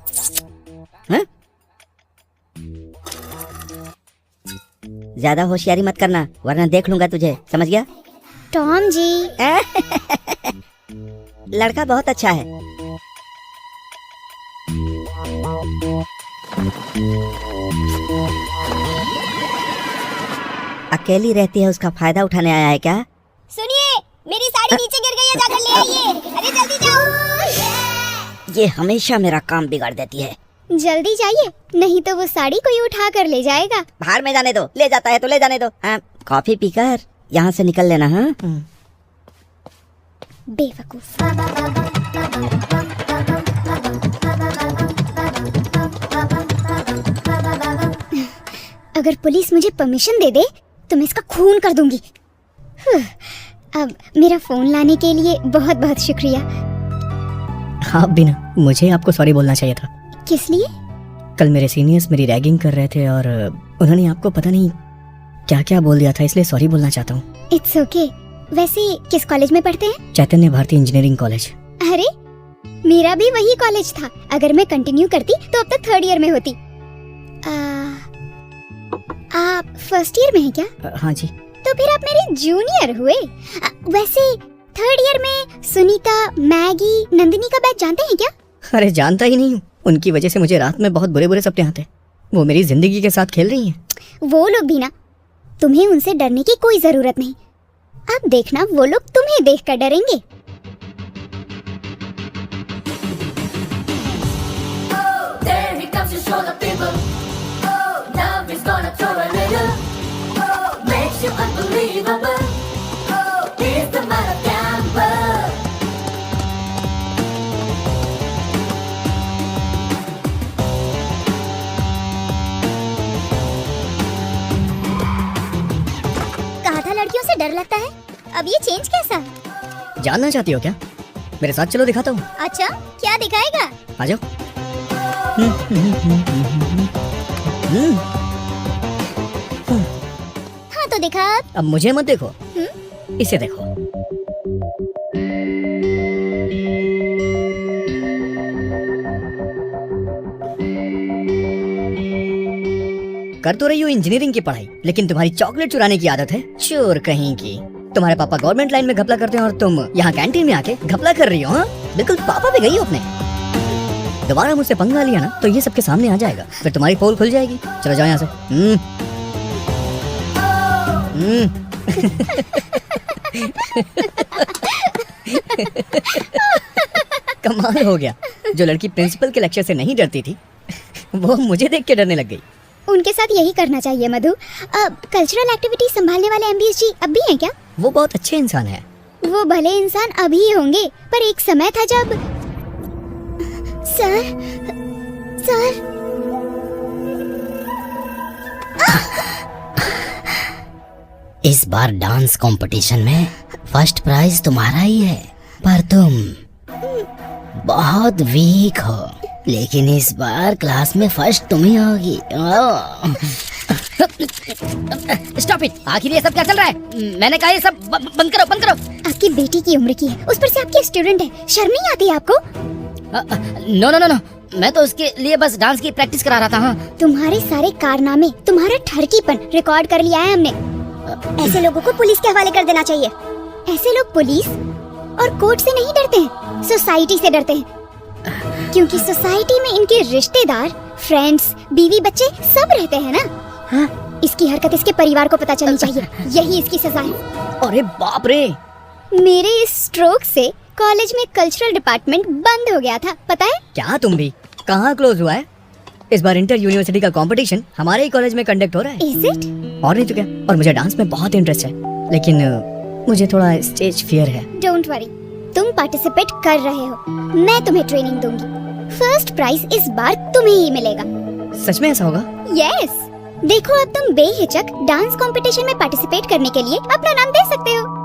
ज्यादा होशियारी मत करना वरना देख लूंगा तुझे, समझ गया? टॉम जी। लड़का बहुत अच्छा है। अकेली रहती है, उसका फायदा उठाने आया है क्या? सुनिए, मेरी साड़ी नीचे गिर गई है, जाकर ले आइए। अरे जल्दी जाओ। ये हमेशा मेरा काम बिगाड़ देती है। जल्दी जाइए, नहीं तो वो साड़ी कोई उठा कर ले जाएगा। बाहर में जाने दो, ले जाता है तो ले जाने दो। हाँ, कॉफी पीकर यहाँ से निकल लेना। हाँ बेवकूफ। अगर पुलिस मुझे परमिशन दे दे तो मैं इसका खून कर दूंगी। अब मेरा फोन लाने के लिए बहुत बहुत शुक्रिया। हाँ बिना, मुझे आपको सॉरी बोलना चाहिए था। किस लिए? कल मेरे सीनियर्स मेरी रैगिंग कर रहे थे और उन्होंने आपको पता नहीं क्या क्या बोल दिया था, इसलिए सॉरी बोलना चाहता हूँ। It's okay. वैसे किस कॉलेज में पढ़ते हैं? चैतन्य भारती इंजीनियरिंग कॉलेज। अरे मेरा भी वही कॉलेज था। अगर मैं कंटिन्यू करती तो अब तक 3rd ईयर में होती। आप 1st ईयर में हैं क्या? हाँ जी। तो फिर आप मेरे जूनियर हुए। वैसे 3rd ईयर में सुनीता, मैगी, नंदिनी का बैच जानते हैं क्या? अरे जानता ही नहीं हूँ, उनकी वजह से मुझे रात में बहुत बुरे बुरे सपने आते हैं। वो मेरी जिंदगी के साथ खेल रही हैं। वो लोग भी ना, तुम्हें उनसे डरने की कोई जरूरत नहीं। अब देखना वो लोग तुम्हें देखकर डरेंगे। There he comes to show the people. Oh, love is gonna throw a little. Oh, makes you unbelievable. Oh, he's the man of gamble. कहा था लड़कियों से डर लगता है, अब ये चेंज कैसा? जानना चाहती हो क्या? मेरे साथ चलो, दिखाता हूँ। अच्छा, क्या दिखाएगा? आ जाओ। हाँ तो दिखा। अब मुझे मत देखो, इसे देखो। कर तो रही हो इंजीनियरिंग की पढ़ाई, लेकिन तुम्हारी चॉकलेट चुराने की आदत है, चोर कहीं की। तुम्हारे पापा गवर्नमेंट लाइन में घपला करते हैं और तुम यहाँ कैंटीन में आके घपला कर रही हो। हाँ बिल्कुल पापा पे गई हो अपने। दोबारा मुझसे पंगा लिया ना तो ये सबके सामने आ जाएगा, फिर तुम्हारी पोल खुल जाएगी। चलो जाओ यहाँ से। कमाल हो गया, जो लड़की प्रिंसिपल के लेक्चर से नहीं डरती थी वो मुझे देख के डरने लग गई। उनके साथ यही करना चाहिए मधु। अब कल्चरल एक्टिविटी संभालने वाले एमडीएस जी अब भी हैं क्या? वो बहुत अच्छे इंसान है। वो भले इंसान अभी होंगे, पर एक समय था जब सर इस बार डांस कंपटीशन में फर्स्ट प्राइज तुम्हारा ही है, पर तुम बहुत वीक हो। लेकिन इस बार क्लास में फर्स्ट तुम ही होगी। Stop it! आखिर ये सब क्या चल रहा है? मैंने कहा ये सब बंद करो, बंद करो। आपकी बेटी की उम्र की है, उस पर से आपकी स्टूडेंट है, शर्म नहीं आती आपको? नो नो नो नो, मैं तो उसके लिए बस डांस की प्रैक्टिस करा रहा था। हाँ तुम्हारे सारे कारनामे, तुम्हारा ठरकीपन रिकॉर्ड कर लिया है हमने। ऐसे लोगों को पुलिस के हवाले कर देना चाहिए। ऐसे लोग पुलिस और कोर्ट से नहीं डरते हैं, सोसाइटी से डरते हैं। क्योंकि सोसाइटी में इनके रिश्तेदार, फ्रेंड्स, बीवी बच्चे सब रहते हैं ना। हाँ, इसकी हरकत इसके परिवार को पता चलनी चाहिए, यही इसकी सजा है। अरे बाप रे! मेरे इस स्ट्रोक से कॉलेज में कल्चरल डिपार्टमेंट बंद हो गया था, पता है? क्या तुम भी? कहाँ क्लोज हुआ है? इस बार इंटर यूनिवर्सिटी का कंपटीशन हमारे ही कॉलेज में कंडक्ट हो रहा है। Is it? और नहीं तो क्या। और मुझे डांस में बहुत इंटरेस्ट है, लेकिन मुझे थोड़ा स्टेज फियर है। डोंट वरी, तुम पार्टिसिपेट कर रहे हो, मैं तुम्हें ट्रेनिंग दूंगी। फर्स्ट प्राइज इस बार तुम्हें ही मिलेगा। सच में ऐसा होगा? यस। देखो अब तुम बेहिचक डांस कंपटीशन में पार्टिसिपेट करने के लिए अपना नाम दे सकते हो।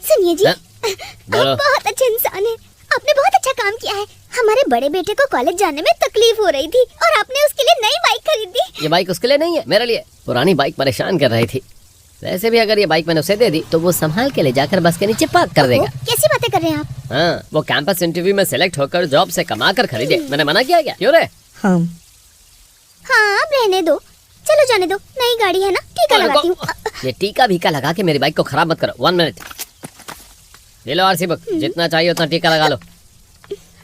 सुनिए जी, आप बहुत अच्छे इंसान हैं। आपने बहुत अच्छा काम किया है, हमारे बड़े बेटे को कॉलेज जाने में तकलीफ हो रही थी और आपने उसके लिए नई बाइक खरीदी। ये बाइक उसके लिए नहीं है, मेरे लिए। पुरानी बाइक परेशान कर रही थी। वैसे भी अगर ये बाइक मैंने उसे दे दी तो वो संभाल के ले जाकर बस के नीचे पार्क कर देगा। कैसी बातें कर रहे हैं आप? हाँ, वो कैंपस इंटरव्यू में सिलेक्ट होकर जॉब से कमा कर खरीदे। मैंने मना किया क्या? क्यों रे? हाँ हाँ रहने दो, चलो जाने दो, नई गाड़ी है ना, टीका लगाती हूँ। ये टीका भीका लगा के मेरी बाइक को खराब मत करो। 1 मिनट। ले लो आरसी बुक, जितना चाहिए उतना टीका लगा लो।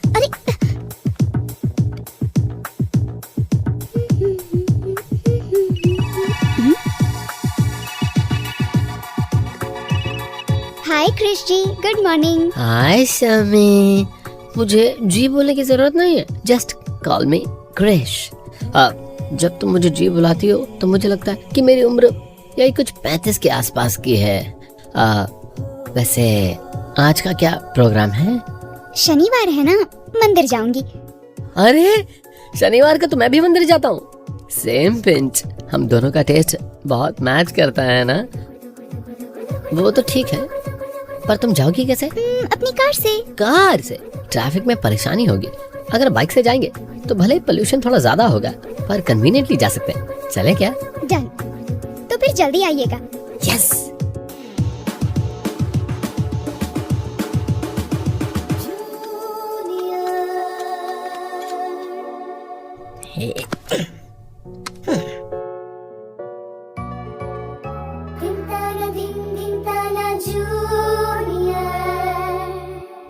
अरे हाय क्रिश जी, गुड मॉर्निंग। हाय शमी। मुझे जी बोलने की जरूरत नहीं है, जस्ट कॉल मी क्रिश। जब तुम मुझे जी बुलाती हो तो मुझे लगता है कि मेरी उम्र यही कुछ 35 के आसपास की है। वैसे आज का क्या प्रोग्राम है? शनिवार है ना, मंदिर जाऊंगी। अरे शनिवार को तो मैं भी मंदिर जाता हूँ। सेम पिंच, हम दोनों का टेस्ट बहुत मैच करता है ना। वो तो ठीक है, पर तुम जाओगी कैसे? अपनी कार से। कार से? ट्रैफिक में परेशानी होगी। अगर बाइक से जाएंगे तो भले ही पोल्यूशन थोड़ा ज्यादा होगा, पर कन्वीनियंटली जा सकते हैं। चले क्या? डन। तो फिर जल्दी आइएगा। यस।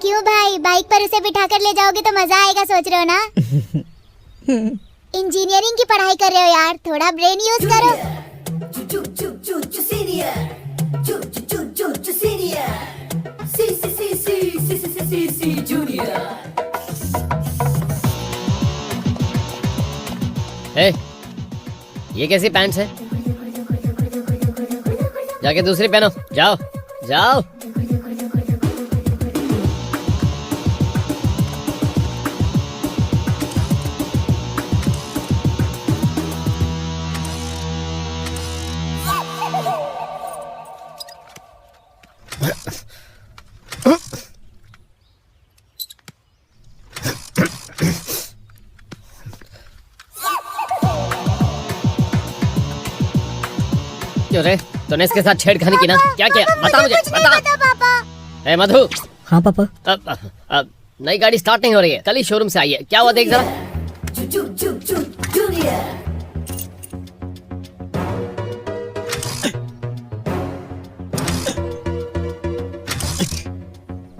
क्यों भाई, बाइक पर उसे बिठाकर ले जाओगे तो मजा आएगा, सोच रहे हो ना? इंजीनियरिंग की पढ़ाई कर रहे हो यार, थोड़ा ब्रेन यूज करो। ये कैसी पैंट्स है? जाके दूसरी पहनो। जाओ जाओ। क्यों रे, तूने इसके साथ छेड़खानी की ना? क्या किया? बता मुझे, बता। पापा। ए मधु। हाँ पापा। अब नई गाड़ी स्टार्ट नहीं हो रही है, कल ही शोरूम से आई है। क्या हुआ देख जरा।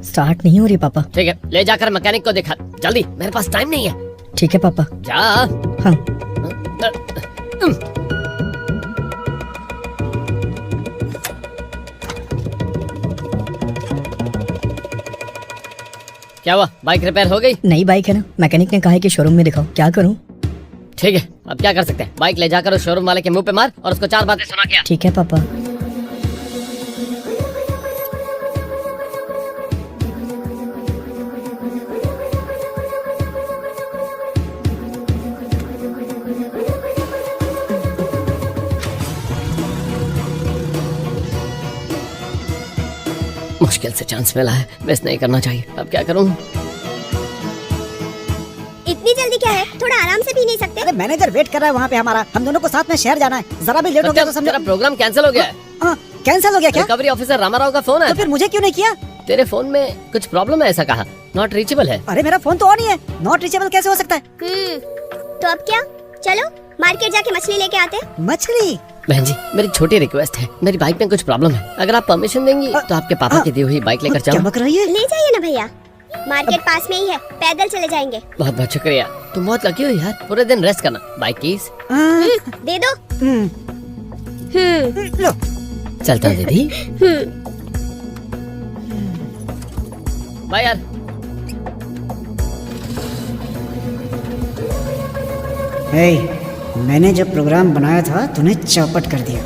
स्टार्ट नहीं हो रही पापा। ठीक है, ले जाकर मैकेनिक को दिखा जल्दी, मेरे पास टाइम नहीं है। ठीक है पापा। जा। हाँ। क्या हुआ, बाइक रिपेयर हो गई? नई बाइक है ना, मैकेनिक ने कहा है कि शोरूम में दिखाओ, क्या करूं? ठीक है, अब क्या कर सकते हैं? बाइक ले जाकर उस शोरूम वाले के मुंह पे मार और उसको 4 बातें सुना के आ। ठीक है पापा। मुश्किल से चांस मिला है, मिस नहीं करना चाहिए। अब क्या करूं? इतनी जल्दी क्या है, थोड़ा आराम से भी नहीं सकते? अरे मैनेजर वेट कर रहा है वहाँ पे हमारा, हम दोनों को साथ में शहर जाना है, जरा भी लेट हो गया तो समझो। तेरा प्रोग्राम कैंसिल हो गया है। हाँ, कैंसिल हो गया क्या? रिकवरी ऑफिसर रामाराव का फोन है। तो फिर मुझे क्यों नहीं किया? तेरे फोन में कुछ प्रॉब्लम है ऐसा कहा, नॉट रीचेबल है। अरे मेरा फोन तो ऑन ही है, नॉट रीचेबल कैसे हो सकता है? तो अब क्या, चलो मार्केट जाके मछली लेके आते हैं। मछली? बहन जी, मेरी छोटी रिक्वेस्ट है, मेरी बाइक में कुछ प्रॉब्लम है, अगर आप परमिशन देंगी तो आपके पापा की दी हुई बाइक लेकर क्या जाऊं। बक रही है? ले जाइए ना भैया, मार्केट पास में ही है, पैदल चले जाएंगे। बहुत बहुत शुक्रिया, तुम बहुत लकी हो यार, पूरे दिन रेस्ट करना। बाइक कीज दे दो। लो। चलता हूं दीदी। बाय यार। मैंने जब प्रोग्राम बनाया था तूने चौपट कर दिया।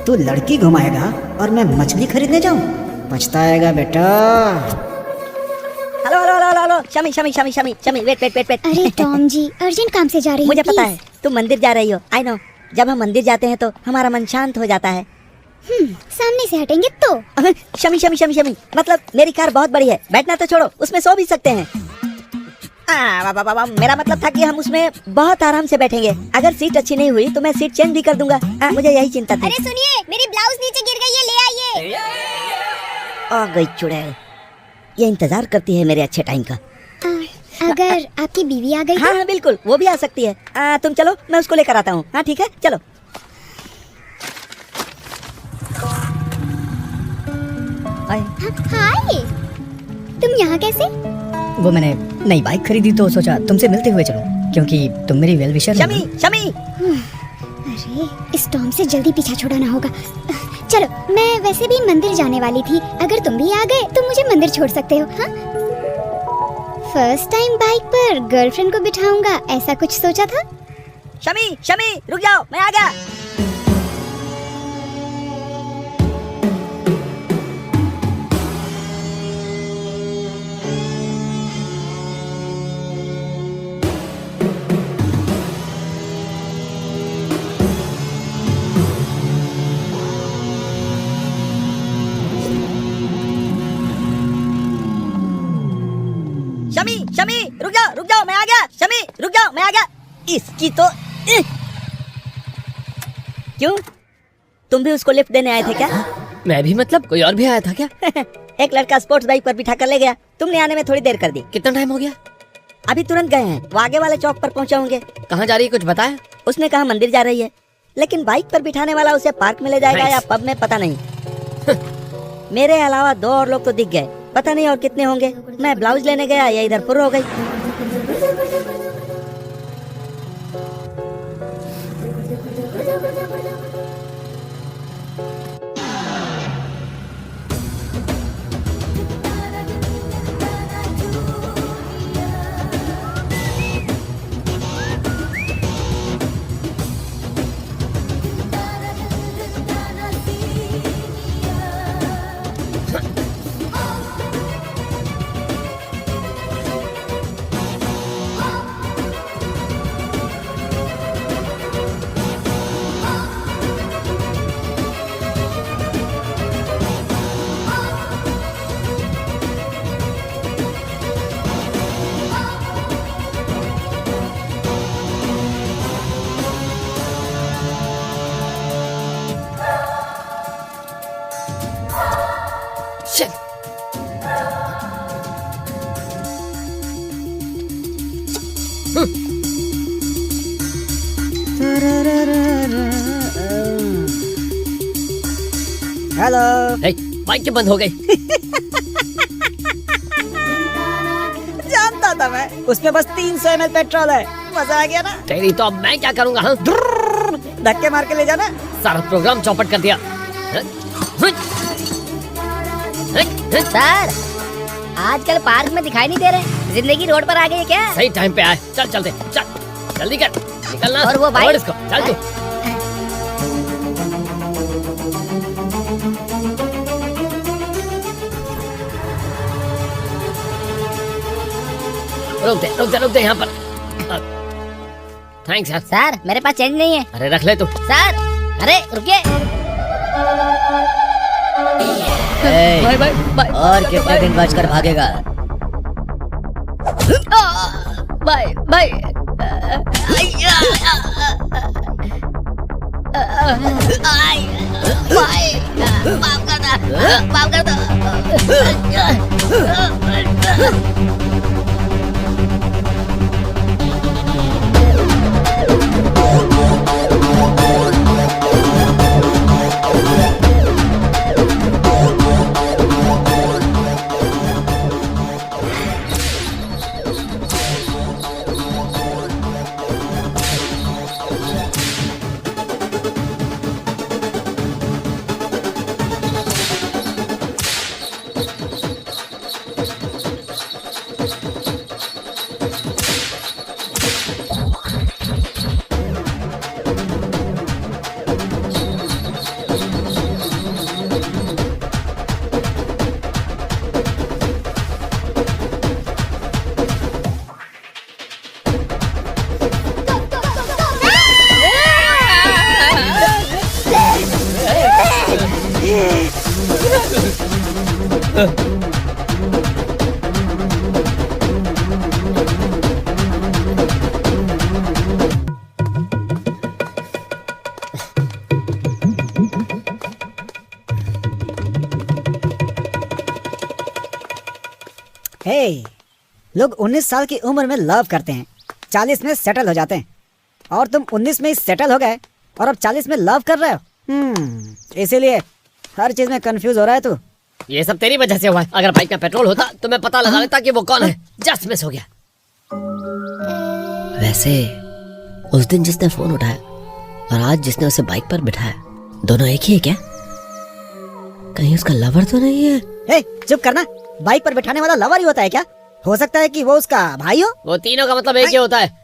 तू लड़की घुमाएगा और मैं मछली खरीदने जाऊं? पछताएगा बेटा। Hello hello hello hello, Shami Shami Shami Shami Shami, wait wait wait wait. अरे टॉम जी, अर्जेंट काम से जा रही मुझे हूँ, पता please। है तुम मंदिर जा रही हो, आई नो। जब हम मंदिर जाते हैं तो हमारा मन शांत हो जाता है। सामने से हटेंगे तो। शमी शमी शमी शमी, मतलब मेरी कार बहुत बड़ी है, बैठना तो छोड़ो, उसमें सो भी सकते हैं। मेरा मतलब था कि हम उसमें बहुत आराम से बैठेंगे। अगर सीट अच्छी नहीं हुई तो मैं सीट चेंज भी कर दूंगा। मुझे यही चिंता थी। अरे सुनिए, मेरी ब्लाउज नीचे गिर गई है, ले आइए। आ गई चुड़ैल, ये इंतजार करती है मेरे अच्छे टाइम का। अगर आपकी बीवी आ गई हाँ हाँ बिल्कुल, वो भी आ सकती है। तुम चलो, मैं उसको लेकर आता हूँ। हाँ ठीक है, चलो। हाय, तुम यहाँ कैसे? वो मैंने नई बाइक खरीदी तो सोचा तुमसे मिलते हुए चलूं, क्योंकि तुम मेरी वेल विशर हो। शमी शमी, अरे इस टॉम से जल्दी पीछा छुड़ाना होगा। चलो, मैं वैसे भी मंदिर जाने वाली थी। अगर तुम भी आ गए तो मुझे मंदिर छोड़ सकते हो। हाँ, फर्स्ट टाइम बाइक पर गर्लफ्रेंड को बिठाऊंगा, ऐसा कुछ सोचा था। शमी शमी रुक जाओ, मैं आ गया। शमी शमी रुक जाओ, मैं आ गया। शमी रुक जाओ, मैं आ गया। इसकी तो क्यों, तुम भी उसको लिफ्ट देने आए थे क्या? मैं भी, मतलब कोई और भी आया था क्या? एक लड़का स्पोर्ट्स बाइक पर बिठा कर ले गया, तुमने आने में थोड़ी देर कर दी। कितना टाइम हो गया? अभी तुरंत गए हैं, वो आगे वाले चौक पर पहुंचे होंगे। कहाँ जा रही है, कुछ बताया? उसने कहा मंदिर जा रही है, लेकिन बाइक पर बिठाने वाला उसे पार्क में ले जाएगा या पब में, पता नहीं। मेरे अलावा 2 और लोग तो दिख गए, पता नहीं और कितने होंगे। मैं ब्लाउज लेने गया, ये इधर फुर हो गई। Shit. हेलो। बाइक क्यों बंद हो गई? जानता था मैं, उसमें बस 300 ml पेट्रोल है। मजा आ गया ना? तेरी तो अब मैं क्या करूंगा? हाँ, धक्के मार के ले जाना। सारा प्रोग्राम चौपट कर दिया। सर, आजकल पार्क में दिखाई नहीं दे रहे, जिंदगी रोड पर आ गई है क्या? सही टाइम पे आए। चल चलते, चल जल्दी कर, निकलना। और वो बाइक? और इसको चल तू। रुक दे यहाँ पर। थैंक्स यार। सर, मेरे पास चेंज नहीं है। अरे रख ले तू। सर, अरे रुकिए। Bye bye bye. और कितने दिन बचकर भागेगा? Bye bye. माफ कर दो। लोग 19 साल की उम्र में लव करते हैं, 40 में सेटल हो जाते हैं, और तुम 19 में ही सेटल हो गए और अब 40 में लव कर रहे हो। इसीलिए हर चीज में कंफ्यूज हो रहा है तू। ये सब तेरी वजह से हुआ है। अगर बाइक में पेट्रोल होता तो मैं पता लगा लेता कि वो कौन है। जस्ट मिस हो गया। वैसे उस दिन जिसने फोन उठाया और आज जिसने उसे बाइक पर बिठाया, दोनों एक ही है क्या? कहीं उसका लवर तो नहीं है? हे, चुप करना। बाइक पर बिठाने वाला लवर ही होता है क्या? हो सकता है कि वो उसका भाई हो। वो तीनों का मतलब एक ही होता है।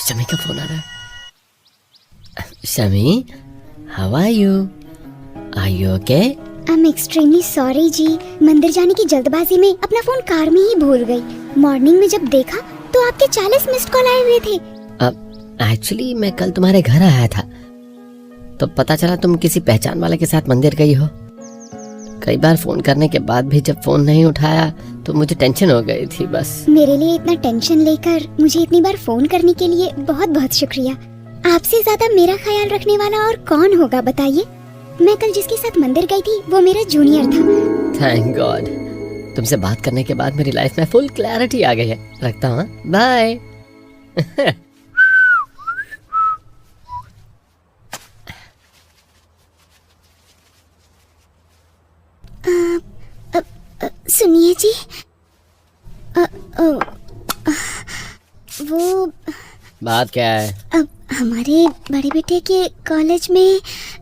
शमी का फोन आ रहा है। Shami, how are you? Are you okay? I am extremely sorry ji, मंदिर जाने की जल्दबाजी में अपना फोन कार में ही भूल गई। मॉर्निंग में जब देखा तो आपके 40 मिस्ड कॉल आए हुए थे। एक्चुअली मैं कल तुम्हारे घर आया था तो पता चला तुम किसी पहचान वाले के साथ मंदिर गई हो। कई बार फोन करने के बाद भी जब फोन नहीं उठाया तो मुझे टेंशन हो गई थी। बस मेरे लिए इतना टेंशन लेकर मुझे इतनी बार फोन करने के लिए बहुत बहुत शुक्रिया। आपसे ज्यादा मेरा ख्याल रखने वाला और कौन होगा बताइए। मैं कल जिसके साथ मंदिर गई थी वो मेरा जूनियर था। थैंक गॉड, तुमसे बात करने के बाद मेरी लाइफ में फुल क्लैरिटी आ गई है। रखता हूँ, बाय। सुनिए जी, वो बात क्या है? अब हमारे बड़े बेटे के कॉलेज में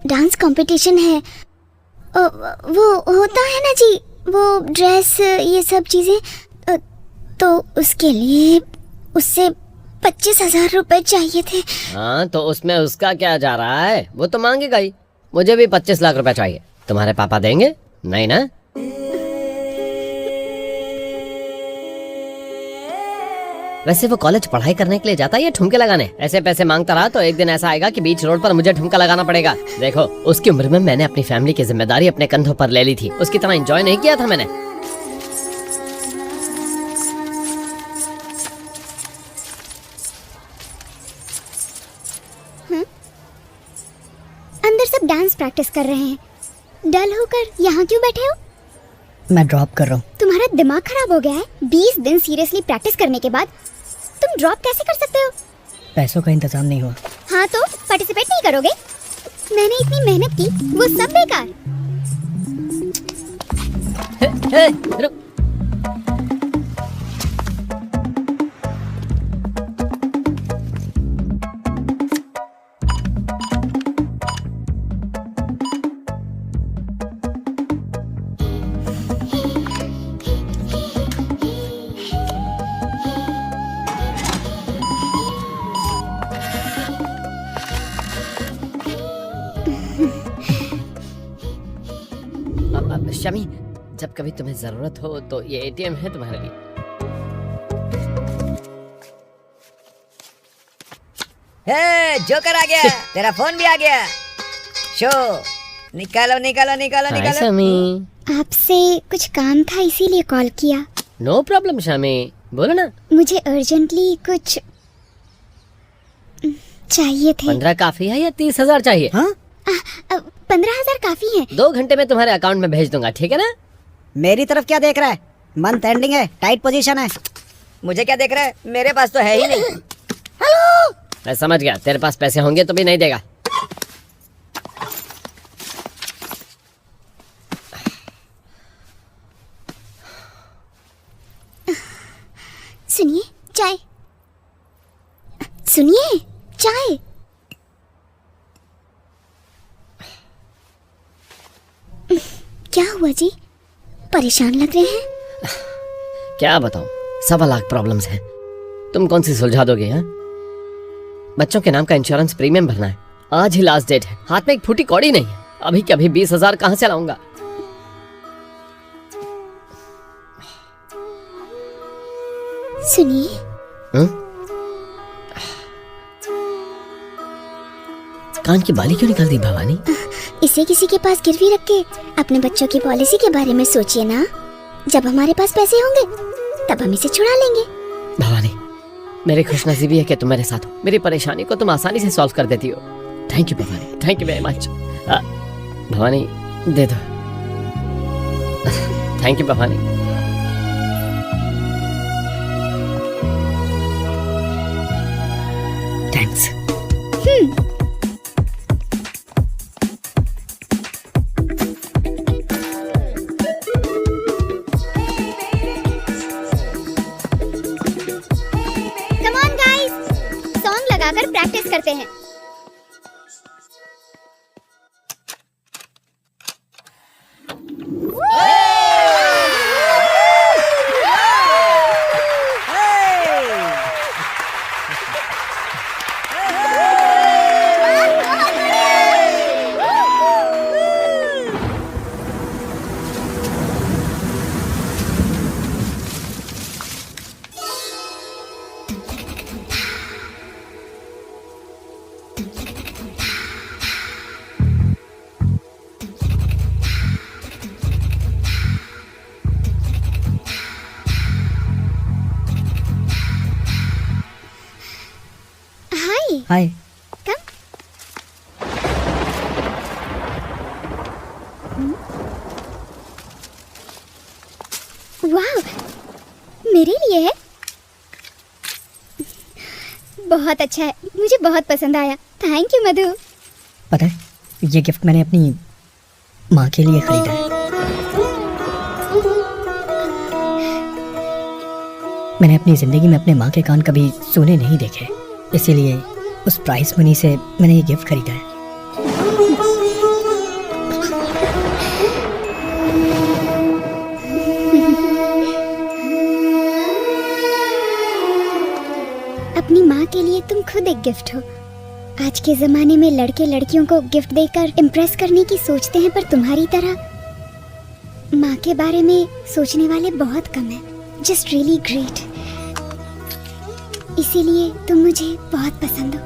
डांस कंपटीशन है। वो होता है ना जी, वो ड्रेस ये सब चीजें, तो उसके लिए उससे 25,000 रुपए चाहिए थे। हाँ तो उसमें उसका क्या जा रहा है? वो तो मांगेगा ही। मुझे भी 25 लाख रुपए चाहिए। तुम्हारे पापा देंगे? नहीं ना? वैसे वो कॉलेज पढ़ाई करने के लिए जाता है या ठुमके लगाने? ऐसे पैसे मांगता रहा तो एक दिन ऐसा आएगा कि बीच रोड पर मुझे ठुमका लगाना पड़ेगा। देखो, उसकी उम्र में मैंने अपनी फैमिली की जिम्मेदारी अपने कंधों पर ले ली थी। उसकी तरह एंजॉय नहीं किया था मैंने। अंदर सब डांस प्रैक्टिस कर रहे हैं, डल होकर यहाँ क्यों बैठे हो? मैं ड्रॉप कर रहा हूँ। तुम्हारा दिमाग खराब हो गया है? 20 दिन सीरियसली प्रैक्टिस करने के बाद तुम ड्रॉप कैसे कर सकते हो? पैसों का इंतजाम नहीं हुआ। हाँ तो पार्टिसिपेट नहीं करोगे? मैंने इतनी मेहनत की, वो सब बेकार। रुक। शमी, जब कभी तुम्हें जरूरत हो तो ये एटीएम है तुम्हारे लिए। हे, जोकर आ गया। तेरा फोन भी आ गया। शो, निकालो निकालो निकालो हाय निकालो। शमी। आपसे कुछ काम था इसीलिए कॉल किया। नो प्रॉब्लम शमी, बोलो ना। मुझे अर्जेंटली कुछ चाहिए थे। 15 काफी है या 30,000 चाहिए? हाँ? 15,000 काफी है। 2 घंटे में तुम्हारे अकाउंट में भेज दूंगा, ठीक है ना? मेरी तरफ क्या देख रहा है? मंथ एंडिंग है, टाइट पोजीशन है। मुझे क्या देख रहा है? मेरे पास तो है ही नहीं। मैं समझ गया, तेरे पास पैसे होंगे तो भी नहीं देगा। सुनिए, चाय। सुनिए, चाय। क्या हुआ जी? परेशान लग रहे हैं। क्या बताऊं, 1.25 लाख प्रॉब्लम्स हैं। तुम कौन सी सुलझा दोगे? हाँ, बच्चों के नाम का इंश्योरेंस प्रीमियम भरना है। आज ही लास्ट डेट है। हाथ में एक फूटी कौड़ी नहीं है। अभी के अभी 20,000 कहाँ से लाऊंगा? सुनिए, कान की बाली क्यों निकाल दी भवानी? इसे किसी के पास गिरवी रख के अपने बच्चों की पॉलिसी के बारे में सोचिए ना। जब हमारे पास पैसे होंगे तब हम इसे छुड़ा लेंगे। भवानी, मेरी खुशनसीबी है कि तुम मेरे साथ हो। मेरी परेशानी को तुम आसानी से सॉल्व कर देती हो। Thank you Bhavani, thank you very much. Bhavani दे दो। Thank you Bhavani. Thanks. Come on guys, song लगाकर प्रैक्टिस करते हैं। हाय। हाय। कम। वाह, मेरे लिए है। बहुत अच्छा है, मुझे बहुत पसंद आया। थैंक यू मधु। पता है, ये गिफ्ट मैंने अपनी माँ के लिए खरीदा है। मैंने अपनी जिंदगी में अपने माँ के कान कभी सुने नहीं देखे, इसीलिए उस प्राइस मनी से मैंने ये गिफ्ट खरीदा है। अपनी माँ के लिए तुम खुद एक गिफ्ट हो। आज के जमाने में लड़के लड़कियों को गिफ्ट देकर इम्प्रेस करने की सोचते हैं, पर तुम्हारी तरह माँ के बारे में सोचने वाले बहुत कम हैं। Just really great. इसीलिए तुम मुझे बहुत पसंद हो।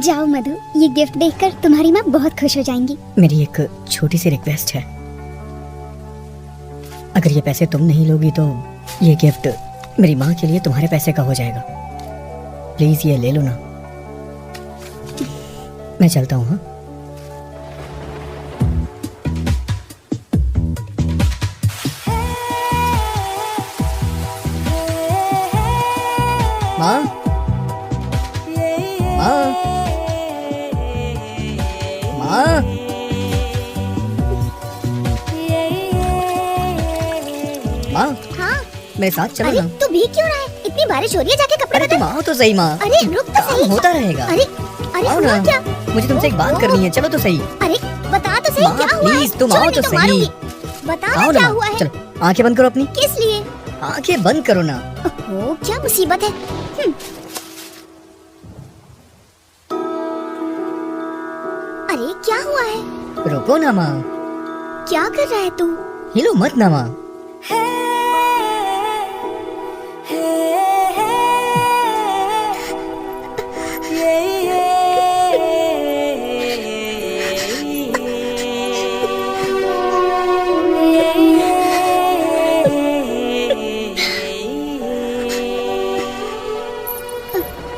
जाओ मधु, ये गिफ्ट देखकर तुम्हारी माँ बहुत खुश हो जाएंगी। मेरी एक छोटी सी रिक्वेस्ट है, अगर ये पैसे तुम नहीं लोगी तो ये गिफ्ट मेरी माँ के लिए तुम्हारे पैसे का हो जाएगा। प्लीज ये ले लो ना। मैं चलता हूँ। हाँ, माँ, माँ, माँ, माँ, हाँ। मेरे साथ चलो अरे ना। तू भीग क्यों रहा है? इतनी बारिश हो रही है, जाके कपड़े अरे बदल। तुम आओ तो सही माँ। अरे रुक तो काम सही। होता रहेगा। अरे अरे आओ हुआ ना, क्या? मुझे तुमसे एक बात करनी है। चलो तो सही। अरे बता तो सही, माँ, क्या हुआ है? प्लीज, तुम चलो, आओ नहीं तो तो सही। मारूंगी। बता ना आओ क्या ना हुआ माँ, है? चलो आंखें बंद करो अपनी। किस लिए? आंखें बंद करो ना। ओह, क्या मुसीबत है। अरे क्या हुआ है? रुको ना माँ, क्या कर रहा है तू? हिलो मत ना माँ।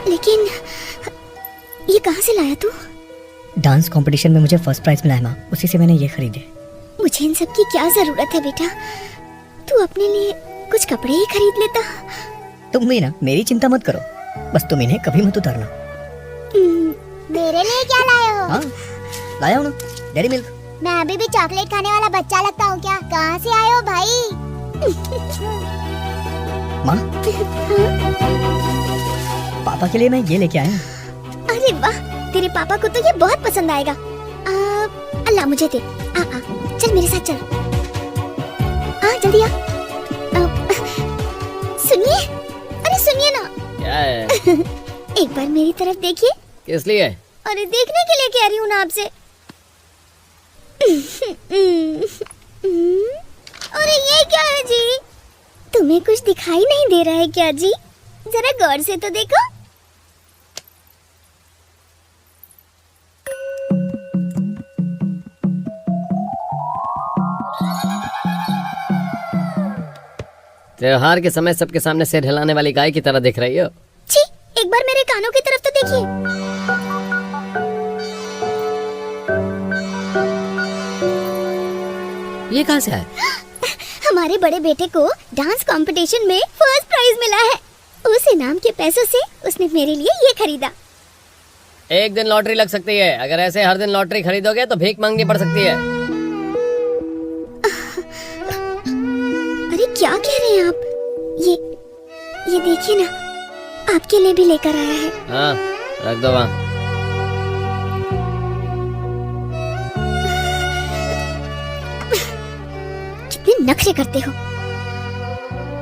लेकिन ये कहाँ से लाया तू? डांस कंपटीशन में मुझे फर्स्ट प्राइज मिला है माँ, उसी से मैंने ये खरीदे। मुझे इन सब की क्या जरूरत है बेटा? तू अपने लिए कुछ कपड़े ही खरीद लेता। तुम भी ना मेरी चिंता मत करो, बस तुम इन्हें कभी मत उतारना। मेरे लिए क्या लाए हो? हाँ, लाया हूँ ना, डेयरी मिल्क। मैं अभी भी चॉकलेट खाने वाला बच्चा लगता हूँ क्या? कहाँ से आए हो भाई? माँ, पापा के लिए मैं ये लेके आया हूँ। अरे वाह, तेरे पापा को तो ये बहुत पसंद आएगा। अल्लाह मुझे दे। चल मेरे साथ चल। जल्दी आ। सुनिए, अरे सुनिए ना। क्या है? एक बार मेरी तरफ देखिए। किस लिए? अरे देखने के लिए कह रही हूँ ना आपसे। अरे ये क्या है जी? तुम्हें कुछ दिखाई नहीं दे रहा है क्या जी? जरा गौर से तो देखो। त्योहार के समय सबके सामने सिर हिलाने वाली गाय की तरह दिख रही हो। छी, एक बार मेरे कानों की तरफ तो ये कहाँ से आया? हमारे बड़े बेटे को डांस कंपटीशन में फर्स्ट प्राइज मिला है। उस इनाम के पैसों से उसने मेरे लिए ये खरीदा। एक दिन लॉटरी लग सकती है। अगर ऐसे हर दिन लॉटरी खरीदोगे तो भीख मांगनी पड़ सकती है। अरे क्या कह रहे हैं आप? ये देखिए ना, आपके लिए भी लेकर आया है। हाँ, रख दो वहाँ। कितने नखरे करते हो।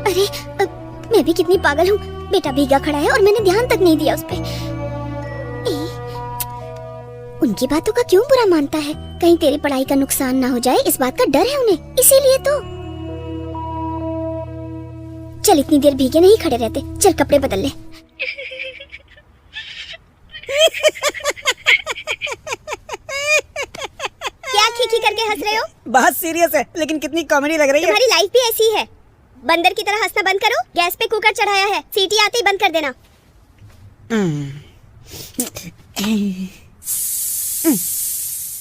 अरे मैं भी कितनी पागल हूँ। बेटा भीगा खड़ा है और मैंने ध्यान तक नहीं दिया उस पे। उनकी बातों का क्यों बुरा मानता है? कहीं तेरी पढ़ाई का नुकसान ना हो जाए, इस बात का डर है उन्हें, इसीलिए तो। चल इतनी देर भीगे नहीं खड़े रहते, चल कपड़े बदल ले। क्या खीखी करके हंस रहे हो? बहुत सीरियस है, लेकिन कितनी कॉमेडी लग रही है। तुम्हारी लाइफ भी ऐसी है। बंदर की तरह हंसना बंद करो। गैस पे कुकर चढ़ाया है, सीटी आते ही बंद कर देना।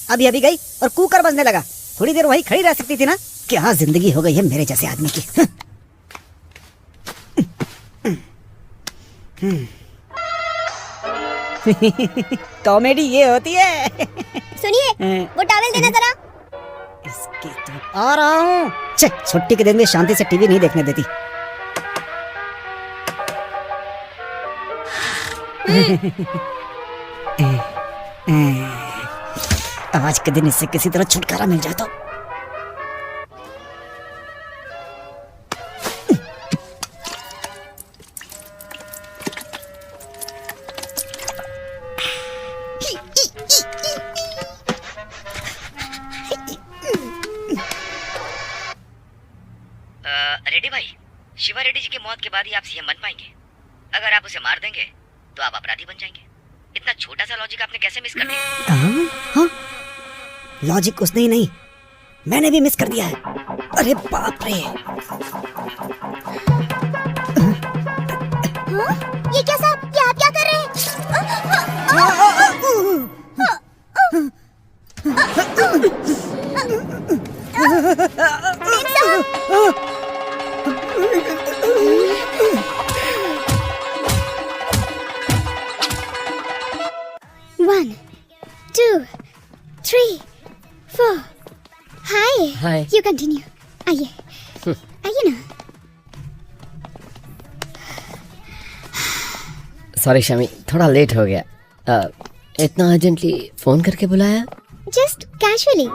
अभी अभी गई और कुकर बजने लगा। थोड़ी देर वहीं खड़ी रह सकती थी ना। क्या जिंदगी हो गई है मेरे जैसे आदमी की। कॉमेडी ये होती है। सुनिए, वो टॉवेल देना जरा। इसकी तो आ रहा हूँ। छुट्टी के दिन में शांति से टीवी नहीं देखने देती। आज के दिन इससे किसी तरह छुटकारा मिल जाए तो। रेड्डी भाई, शिवा रेड्डी जी की मौत के बाद ही आप सीएम बन पाएंगे। अगर आप उसे मार देंगे तो आप अपराधी बन जाएंगे। इतना छोटा सा लॉजिक आपने कैसे मिस कर दिया? हाँ? लॉजिक उसने ही नहीं, मैंने भी मिस कर दिया है। अरे बाप रे। ये क्या साहब, ये आप क्या कर रहे हैं? One, 2, 3, 4. Hi. Hi. You continue. आइए, आइए ना। सॉरी शमी, थोड़ा लेट हो गया। इतना अर्जेंटली फोन करके बुलाया? Just casually.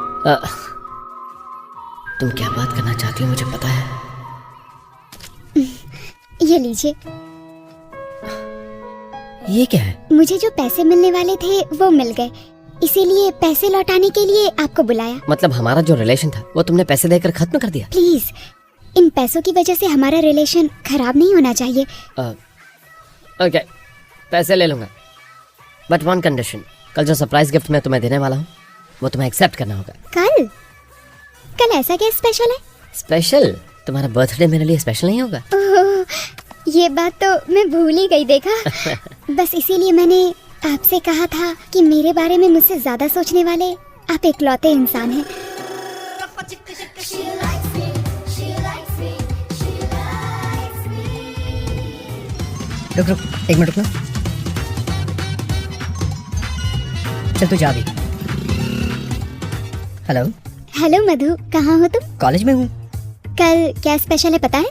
तुम क्या बात करना चाहती हो मुझे पता है। ये लीजिए। ये क्या है? मुझे जो पैसे मिलने वाले थे वो मिल गए, इसीलिए पैसे लौटाने के लिए आपको बुलाया। मतलब हमारा जो रिलेशन था वो तुमने पैसे देकर खत्म कर दिया? प्लीज, इन पैसों की वजह से हमारा रिलेशन खराब नहीं होना चाहिए। ओके, पैसे ले लूंगा, बट वन कंडीशन। कल जो सरप्राइज गिफ्ट मैं तुम्हें देने वाला हूँ वो तुम्हें एक्सेप्ट करना होगा। कल? कल ऐसा क्या स्पेशल है? स्पेशल? तुम्हारा बर्थडे मेरे लिए स्पेशल नहीं होगा? ओह, ये बात तो मैं भूल ही गई। देखा, बस इसीलिए मैंने आपसे कहा था कि मेरे बारे में मुझसे ज्यादा सोचने वाले आप इकलौते इंसान हैं। रुक रुक, एक मिनट रुकना। चल तू जा भी। हेलो। हेलो मधु, कहाँ हो तुम? कॉलेज में हूँ। कल क्या स्पेशल है पता है?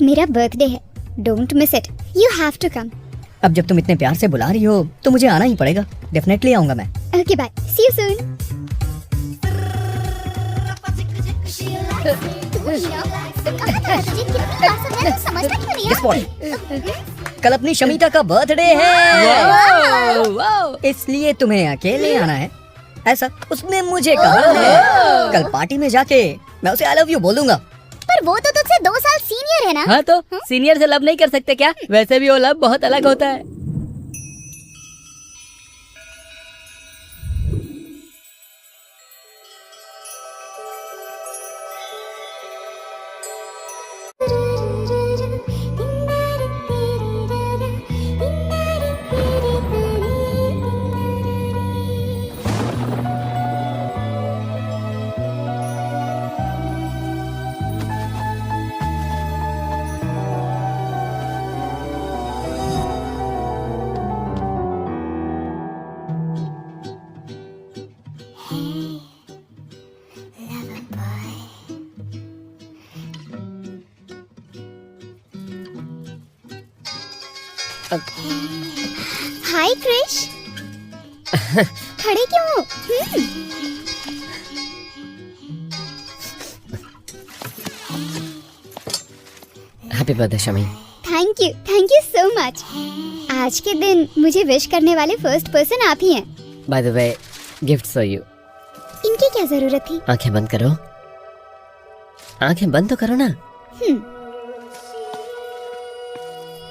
मेरा बर्थडे है। Don't miss it, you have to come. अब जब तुम इतने प्यार से बुला रही हो तो मुझे आना ही पड़ेगा। डेफिनेटली आऊंगा मैं। Okay bye, see you soon. कल अपनी शमीता का बर्थडे है, इसलिए तुम्हें अकेले आना है, ऐसा उसने मुझे कहा है। कल पार्टी में जाके मैं उसे आई लव यू बोल दूंगा। पर वो तो तुझसे 2 साल सीनियर है ना? हाँ तो सीनियर से लव नहीं कर सकते क्या? वैसे भी वो लव बहुत अलग होता है। हाय क्रिश। खड़े क्यों हो? Happy birthday Shami. Thank you so much. आज के दिन मुझे विश करने वाले फर्स्ट पर्सन आप ही हैं। Bye the way, gift for you. इनकी क्या जरूरत थी? आंखें बंद करो, आंखें बंद तो करो ना।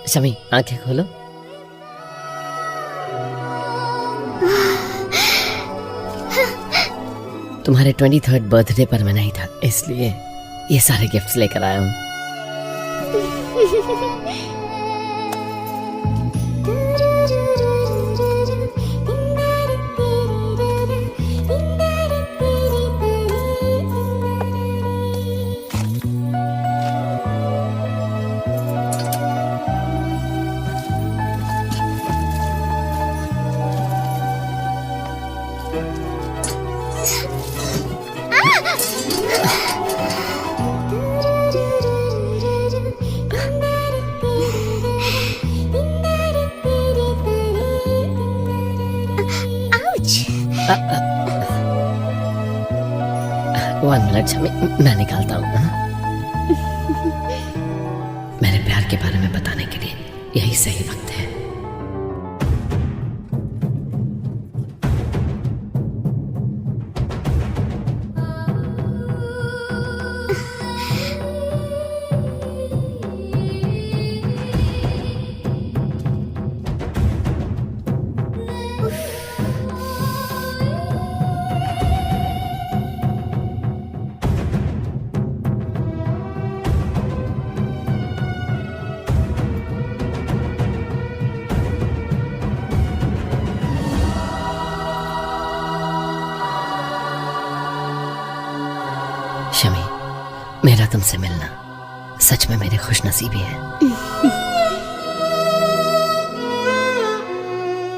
शमी, आंखें खोलो। तुम्हारे 23rd बर्थडे पर मैं नहीं था, इसलिए ये सारे गिफ्ट्स लेकर आया हूँ। One minute शमी, मैं निकालता हूँ। मेरे प्यार के बारे में बताने के लिए यही सही वक्त है। शमी, मेरा तुमसे मिलना सच में मेरी खुशनसीबी है।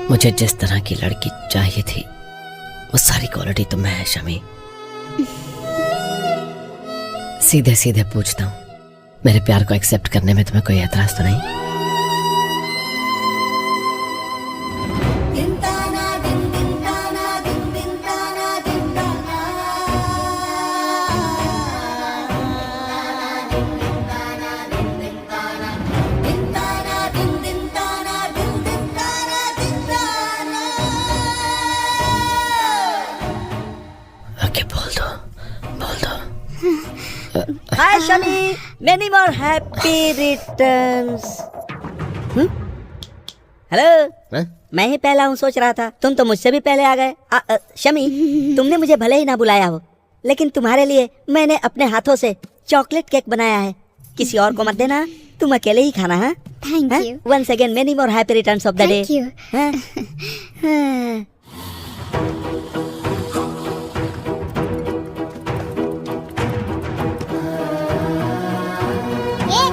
मुझे जिस तरह की लड़की चाहिए थी वो सारी क्वालिटी तुम में है शमी। सीधे सीधे पूछता हूँ, मेरे प्यार को एक्सेप्ट करने में तुम्हें कोई एतराज तो नहीं? Hi Shami, many more happy returns. Hello, मैं ही पहला हूँ सोच रहा था, तुम तो मुझसे भी पहले आ गए। शमी, तुमने मुझे भले ही ना बुलाया हो, लेकिन तुम्हारे लिए मैंने अपने हाथों से चॉकलेट केक बनाया है। किसी और को मत देना, तुम अकेले ही खाना। हाँ, thank you. Once again many more happy returns of the day. Thank you.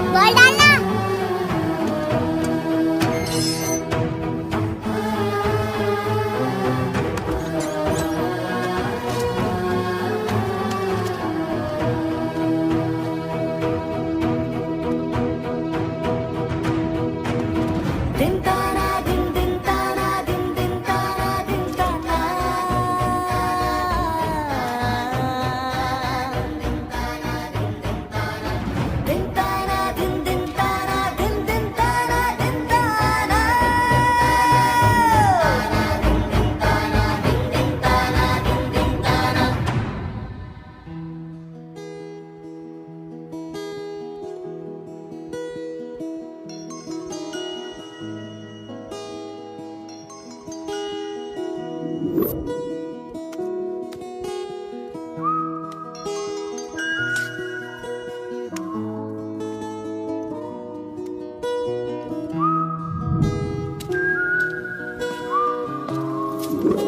Ball डालना। दिन तारा दिन तारा दिन तारा दिन तारा दिन तारा दिन तारा दिन तारा दिन तारा दिन तारा दिन तारा दिन तारा।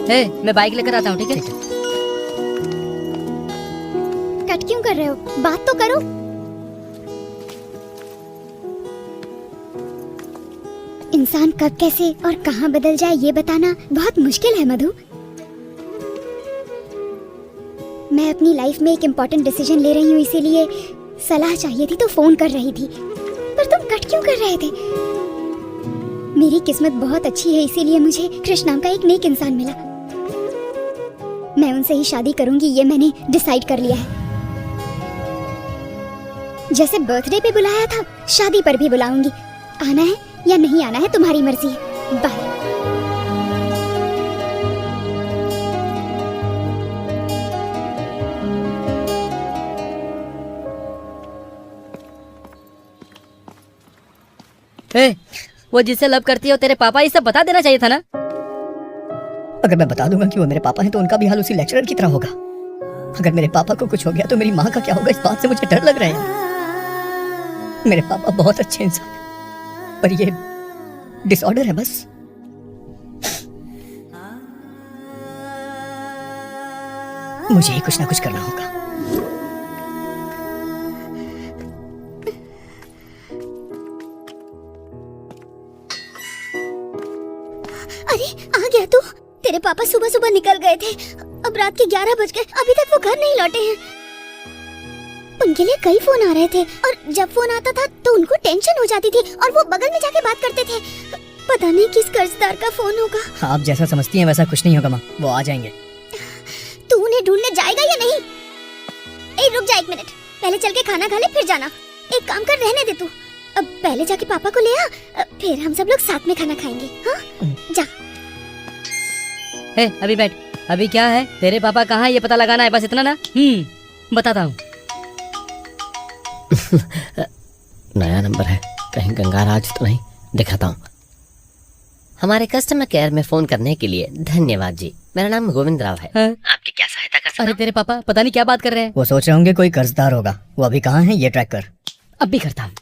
मैं बाइक लेकर आता हूँ, ठीक है? कट क्यों कर रहे हो? बात तो करो। इंसान कब कैसे और कहाँ बदल जाए ये बताना बहुत मुश्किल है मधु। मैं अपनी लाइफ में एक इम्पोर्टेंट डिसीजन ले रही हूँ, इसीलिए सलाह चाहिए थी तो फोन कर रही थी, पर तुम कट क्यों कर रहे थे? मेरी किस्मत बहुत अच्छी है, इसीलिए मुझे कृष्ण नाम का एक नेक इंसान मिला। मैं उनसे ही शादी करूंगी, ये मैंने डिसाइड कर लिया है। जैसे बर्थडे पे बुलाया था, शादी पर भी बुलाऊंगी। आना है या नहीं आना है तुम्हारी मर्जी है। बाय। वो जिससे लव करती है तेरे पापा, ये सब बता देना चाहिए था ना। अगर मैं बता दूंगा कि वो मेरे पापा हैं तो उनका भी हाल उसी लेक्चरर की तरह होगा। अगर मेरे पापा को कुछ हो गया तो मेरी माँ का क्या होगा, इस बात से मुझे डर लग रहा है। मेरे पापा बहुत अच्छे इंसान हैं, पर ये डिसऑर्डर है बस। मुझे ही कुछ ना कुछ करना होगा। अरे आ गया तू। तेरे पापा सुबह सुबह निकल गए थे, अब रात के 11 बज गए, अभी तक वो घर नहीं लौटे हैं। उनके लिए कई फोन आ रहे थे और जब फोन आता था तो उनको टेंशन हो जाती थी और वो बगल में जाके बात करते थे। पता नहीं किस कर्जदार का फोन होगा। आप जैसा समझती हैं वैसा कुछ नहीं होगा माँ, वो आ जाएंगे। तू उन्हें ढूंढने जाएगा या नहीं? ए रुक जा 1 मिनट, पहले चल के खाना खा ले फिर जाना। एक काम कर, रहने दे तू। अब पहले जाके पापा को ले आ, फिर हम सब लोग साथ में खाना खाएंगे। हाँ जा। अभी बैठ। अभी क्या है, तेरे पापा कहाँ है ये पता लगाना है, बस इतना ना। बताता हूँ। नया नंबर है, कहीं गंगाराज तो नहीं। दिखाता हूँ। हमारे कस्टमर केयर में फोन करने के लिए धन्यवाद जी। मेरा नाम गोविंद राव है। आपकी क्या सहायता कर सकता हूं? अरे तेरे पापा पता नहीं क्या बात कर रहे हैं। वो सोच रहे होंगे कोई कर्जदार होगा। वो अभी कहाँ है ये ट्रैक कर। अब भी करता हूँ।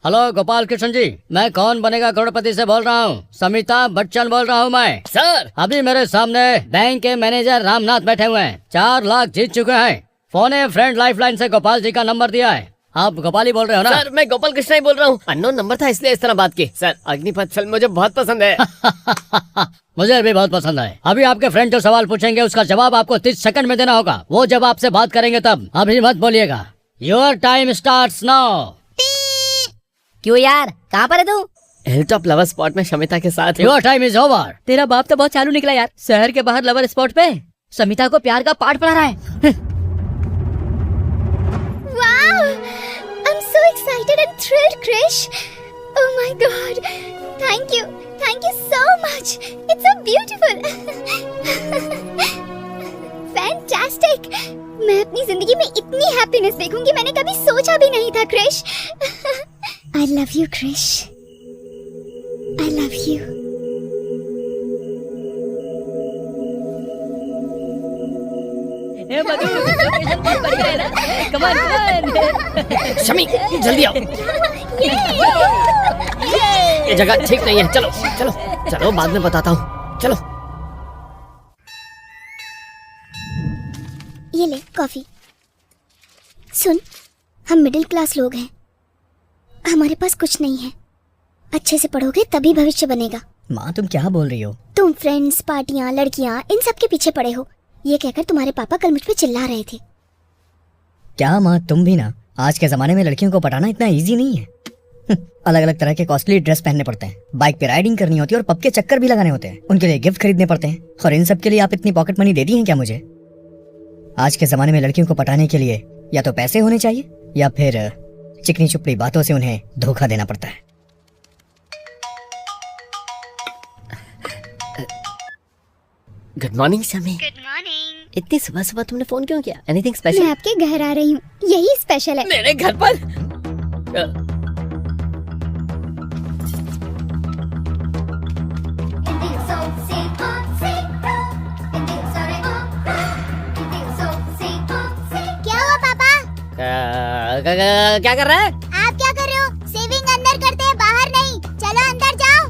हेलो गोपाल कृष्ण जी, मैं कौन बनेगा करोड़पति से बोल रहा हूँ। समिता बच्चन बोल रहा हूँ मैं। सर, अभी मेरे सामने बैंक के मैनेजर रामनाथ बैठे हुए हैं, 4 लाख जीत चुके हैं। फोन ए फ्रेंड लाइफलाइन से गोपाल जी का नंबर दिया है। आप गोपाल ही बोल रहे हो ना? सर मैं गोपाल कृष्ण ही बोल रहा हूँ। अननोन नंबर था इसलिए इस तरह बात की। सर अग्निपथ फिल्म मुझे बहुत पसंद है। मुझे भी बहुत पसंद है। अभी आपके फ्रेंड जो सवाल पूछेंगे उसका जवाब आपको 30 सेकंड में देना होगा। वो जब आपसे बात करेंगे तब अभी मत बोलिएगा। Your time starts now. क्यों यार, कहाँ पर है तू? हिलटॉप लवर स्पॉट में शमिता के साथ। Your time is over. तेरा बाप तो बहुत चालू निकला यार। शहर के बाहर लवर स्पॉट पे समिता को प्यार का पाठ पढ़ा रहा है। Wow! I'm so excited and thrilled, Krish. Oh my God! Thank you so much. It's so beautiful. Fantastic. मैं अपनी जिंदगी में इतनी हैप्पीनेस देखूंगी मैंने कभी सोचा भी नहीं था, Krrish. I love you, Krish. I love you. Shami जल्दी आओ। ये जगह ठीक नहीं है। चलो चलो चलो, बाद में बताता हूँ। चलो। ये ले कॉफी। सुन, हम मिडिल क्लास लोग हैं, हमारे पास कुछ नहीं है। अच्छे से पढ़ोगे तभी भविष्य बनेगा। माँ तुम क्या बोल रही हो? तुम फ्रेंड्स, पार्टियां, लड़कियां, इन सब के पीछे पड़े हो। ये कहकर तुम्हारे पापा कल मुझ पे चिल्ला रहे थे। क्या माँ तुम भी ना, आज के जमाने में लड़कियों को पटाना इतना इजी नहीं है। अलग अलग तरह के कॉस्टली ड्रेस पहनने पड़ते हैं, बाइक पे राइडिंग करनी होती है और पब के चक्कर भी लगाने होते हैं, उनके लिए गिफ्ट खरीदने पड़ते हैं। और इन सब के लिए आप इतनी पॉकेट मनी देती हैं क्या मुझे? आज के जमाने में लड़कियों को पटाने के लिए या तो पैसे होने चाहिए या फिर चिकनी चुपड़ी बातों से उन्हें धोखा देना पड़ता है। Good morning Shami. Good morning. इतनी सुबह सुबह तुमने फोन क्यों किया? Anything special? मैं आपके घर आ रही हूँ, यही स्पेशल है। मेरे घर पर? क्या हुआ पापा? क्या कर रहा है? आप क्या कर रहे हो? सेविंग अंदर करते हैं, बाहर नहीं। चलो अंदर जाओ।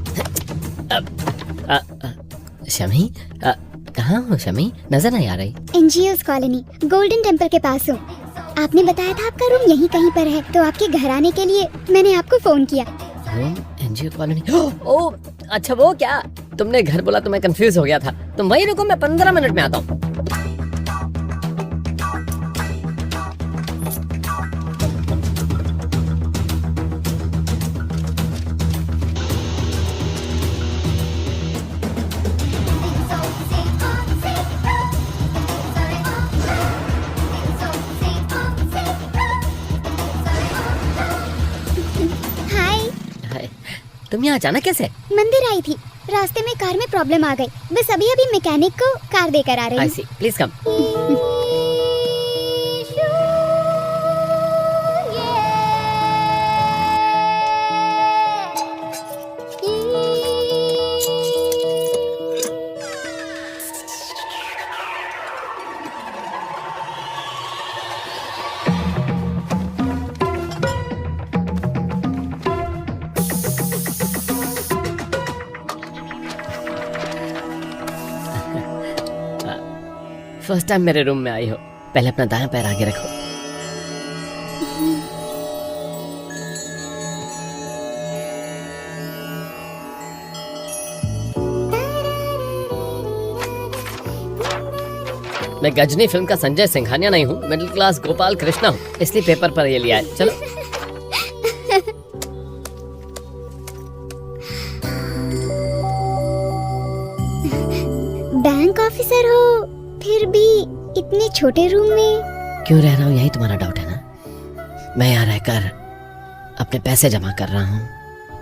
शमी कहाँ हो शमी? नजर नहीं आ रही। एनजीओस कॉलोनी, गोल्डन टेम्पल के पास हूँ। आपने बताया था आपका रूम यहीं कहीं पर है, तो आपके घर आने के लिए मैंने आपको फोन किया। NGO colony? ओ अच्छा, वो क्या? तुमने घर बोला तो मैं कंफ्यूज हो गया था। तुम वहीं रुको, मैं 15 मिनट में आता हूँ। तुम यहाँ अचानक कैसे? मंदिर आई थी, रास्ते में कार में प्रॉब्लम आ गई, बस अभी अभी मैकेनिक को कार देकर आ रही आई हूँ। सी, प्लीज कम। फर्स्ट टाइम मेरे रूम में आई हो, पहले अपना दायां पैर आगे रखो। मैं गजनी फिल्म का संजय सिंघानिया नहीं हूँ, मिडिल क्लास गोपाल कृष्णा हूँ, इसलिए पेपर पर ये लिया है। चलो। बैंक ऑफिसर हो फिर भी इतने छोटे रूम में क्यों रह रहा हूँ, यही तुम्हारा डाउट है ना? मैं यहाँ रहकर अपने पैसे जमा कर रहा हूँ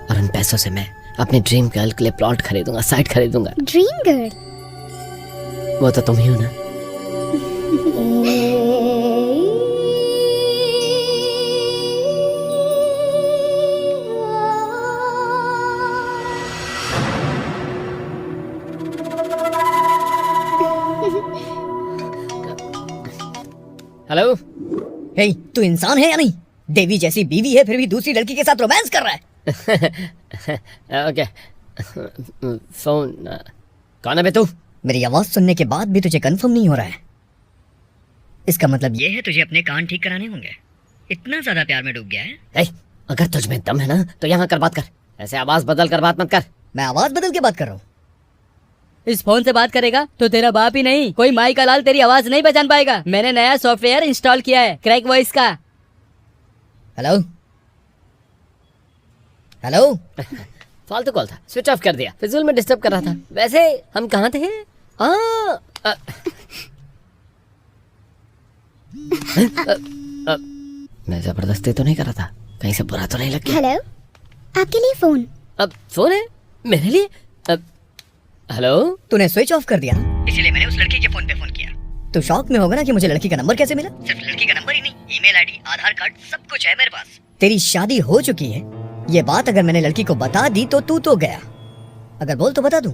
और उन पैसों से मैं अपनी ड्रीम गर्ल के लिए प्लॉट खरीदूंगा, साइट खरीदूंगा। Dream girl? वो तो तुम ही हो ना। हेलो। हे, तू इंसान है या नहीं? देवी जैसी बीवी है फिर भी दूसरी लड़की के साथ रोमांस कर रहा है। ओके। फोन कौन है बे तू? मेरी आवाज सुनने के बाद भी तुझे कंफर्म नहीं हो रहा है? इसका मतलब ये है तुझे अपने कान ठीक कराने होंगे। इतना ज्यादा प्यार में डूब गया है? ए, अगर तुझ में दम है ना तो यहाँ कर बात कर, ऐसे आवाज बदल कर बात मत कर। मैं आवाज बदल के बात कर रहा हूँ। इस फोन से बात करेगा तो तेरा बाप ही नहीं, कोई माई का लाल तेरी आवाज नहीं पहचान पाएगा। मैंने नया सॉफ्टवेयर इंस्टॉल किया है, क्रैक वॉइस का। Hello hello. फालतू कॉल था, स्विच ऑफ कर दिया, फिजूल में डिस्टर्ब कर रहा था। वैसे हम कहाँ थे? मैं जबरदस्ती तो नहीं कर रहा था, कहीं से बुरा तो नहीं लग गया? हेलो, आपके लिए फोन। अब फोन है मेरे लिए? हेलो। तूने स्विच ऑफ कर दिया ना, इसलिए मैंने उस लड़की के फोन पे फोन किया। तू शॉक में होगा ना कि मुझे लड़की का नंबर कैसे मिला। सिर्फ लड़की का नंबर ही नहीं, ईमेल आईडी, आधार कार्ड, सब कुछ है मेरे पास। तेरी शादी हो चुकी है, ये बात अगर मैंने लड़की को बता दी तो तू तो गया। अगर बोल तो बता दूं।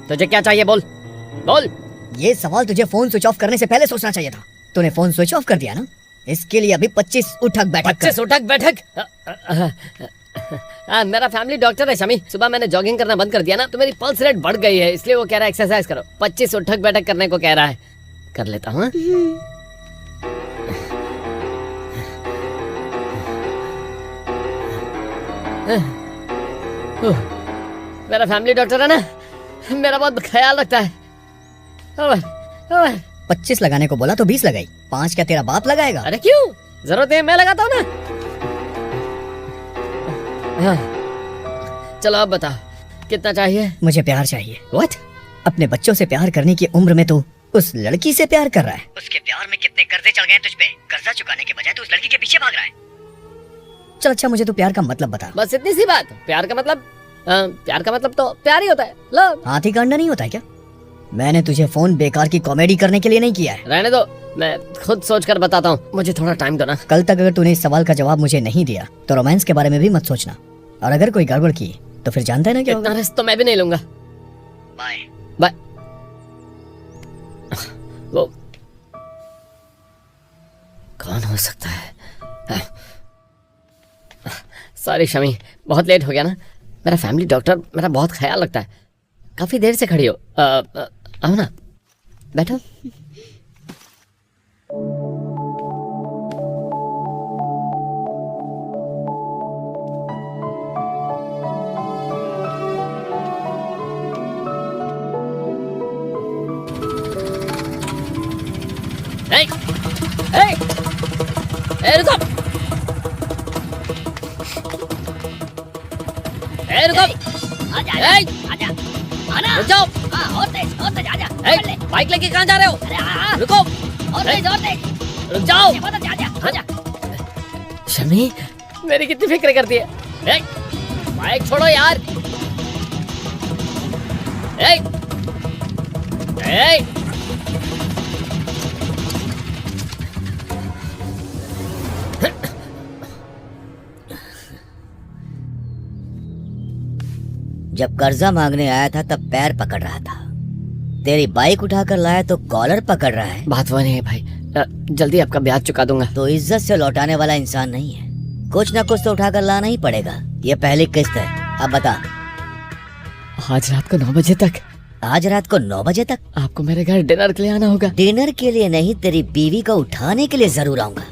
तुझे क्या चाहिए, बोल बोल। ये सवाल तुझे फोन स्विच ऑफ करने से पहले सोचना चाहिए था। तूने फोन स्विच ऑफ कर दिया ना, इसके लिए अभी 25 उठक बैठक। 25 उठक बैठक? मेरा फैमिली डॉक्टर है शमी, सुबह मैंने जॉगिंग करना बंद कर दिया ना तो मेरी पल्स रेट बढ़ गई है, इसलिए वो कह रहा है एक्सरसाइज करो। 25 उठक बैठक करने को कह रहा है, कर लेता हूँ। मेरा फैमिली डॉक्टर है ना, मेरा बहुत ख्याल रखता है। 25 लगाने को बोला तो 20 लगाई, 5 क्या तेरा बाप लगाएगा? अरे क्यों, जरूरत है मैं लगाता हूँ ना। चलो अब बताओ कितना चाहिए? मुझे प्यार चाहिए। What? अपने बच्चों से प्यार करने की उम्र में तू उस लड़की से प्यार कर रहा है। उसके प्यार में कितने कर्जे चढ़ गए तुझ पे, कर्जा चुकाने के बजाय तू उस लड़की के पीछे भाग रहा है। चल अच्छा, मुझे तू प्यार का मतलब बता। बस इतनी सी बात। प्यार का मतलब तो प्यार ही होता है। लव। हाथी का अंडा नहीं होता है क्या? मैंने तुझे फोन बेकार की कॉमेडी करने के लिए नहीं किया है। रहने दो, मैं खुद सोच कर बताता हूँ, मुझे थोड़ा टाइम दो ना। कल तक अगर तूने इस सवाल का जवाब मुझे नहीं दिया तो रोमांस के बारे में भी मत सोचना, और अगर कोई गड़बड़ की तो फिर जानता है ना क्या इतना होगा। रिस्क तो मैं भी नहीं लूंगा। Bye bye. वो कौन हो सकता है? सॉरी शमी, बहुत लेट हो गया ना। मेरा फैमिली डॉक्टर मेरा बहुत ख्याल रखता है। काफी देर से खड़ी हो, आओ ना, बैठो। ए, ए, ए, रुको। ए, रुको। आजा ए, आजा आना। रुक जाओ। हाँ, होते आजा। बाइक लेके कहाँ जा रहे हो? रुको, और रुक जाओ। शमी, मेरी कितनी फिक्र करती है। बाइक छोड़ो यार। जब कर्जा मांगने आया था तब पैर पकड़ रहा था, तेरी बाइक उठाकर लाया तो कॉलर पकड़ रहा है। बात वो नहीं है भाई, जल्दी आपका ब्याज चुका दूंगा। तो इज्जत से लौटाने वाला इंसान नहीं है, कुछ ना कुछ तो उठाकर लाना ही पड़ेगा। ये पहली किस्त है, अब बता। आज रात को 9 बजे तक। आज रात को 9 बजे तक आपको मेरे घर डिनर के लिए आना होगा। डिनर के लिए नहीं, तेरी बीवी को उठाने के लिए जरूर आऊंगा।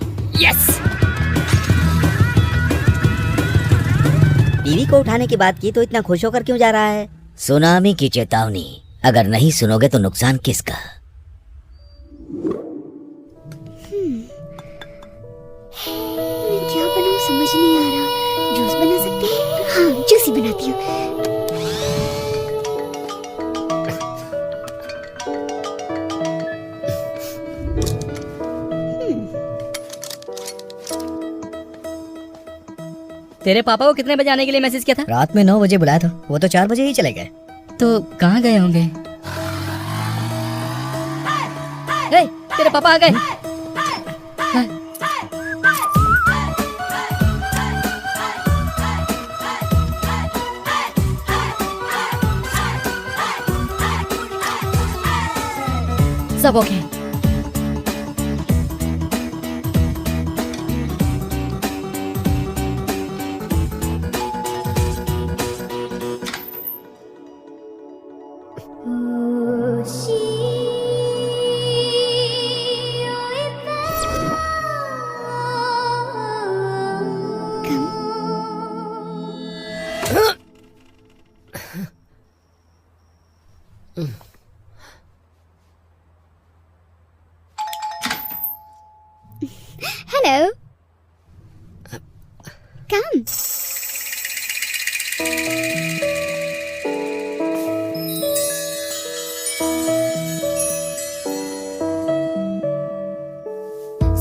यस। बीवी को उठाने की बात की तो इतना खुश होकर क्यों जा रहा है? सुनामी की चेतावनी, अगर नहीं सुनोगे तो नुकसान किसका? मैं क्या बनाऊं समझ नहीं आ रहा। जूस बना सकते हैं? हाँ, जूस ही बनाती हूँ। तेरे पापा को कितने बजे आने के लिए मैसेज किया था? रात में 9 बजे बुलाया था, वो तो 4 बजे ही चले गए। तो कहाँ गए होंगे? तेरे पापा आ गए। सब okay. Hello. Come.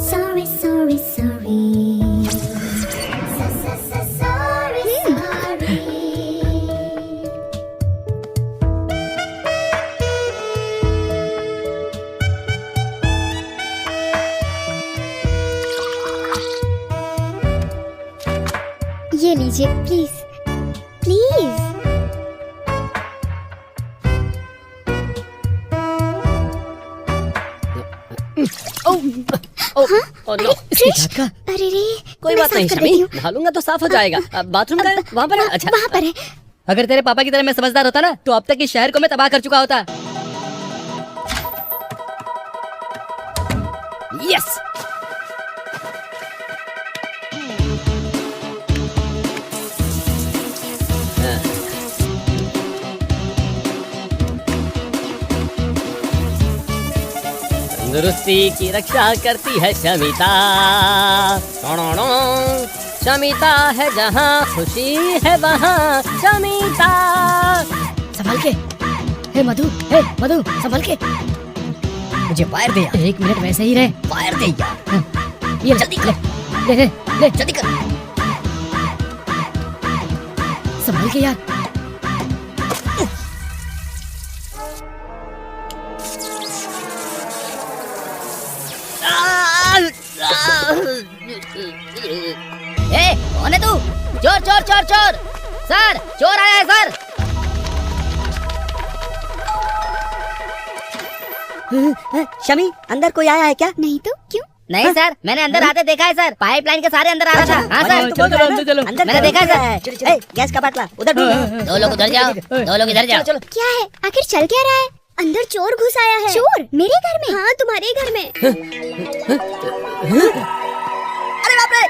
Sorry, sorry, sorry. Sorry, sorry. ये लीजिए प्लीज प्लीज। नो, इसकी छत का। अरे रे, कोई मैं बात साफ नहीं कर शमी, देती हूँ। नहा लूंगा तो साफ हो जाएगा। बाथरूम का है? वहाँ पर है? अच्छा, वहाँ पर है। अगर तेरे पापा की तरह मैं समझदार होता ना तो अब तक इस शहर को मैं तबाह कर चुका होता। यस। तंदुरुस्ती की रक्षा करती है शमिता। शमिता है जहाँ खुशी है वहाँ शमिता। संभल के। हे मधु, संभल के। मुझे फायर दे यार। 1 मिनट वैसे ही रहे। फायर दे यार। ये जल्दी कर। ले जल्दी कर। संभल के यार। कौन है तू? चोर चोर चोर चोर! सर, चोर आया है सर। शमी, अंदर कोई आया है क्या? नहीं तो क्यों? नहीं सर, मैंने अंदर आते देखा है सर। पाइपलाइन के सारे अंदर आ रहा था। हाँ सर, चलो अंदर चलो। अंदर मैंने देखा है सर। गैस का बाटला उधर ढूंढो। 2 लोग उधर जाओ, 2 लोग इधर जाओ। चलो क्या है? आखिर चल क्या रहा है? अंदर चोर घुस आया है। चोर? मेरे घर में? हाँ, तुम्हारे घर में। अरे बाप रे!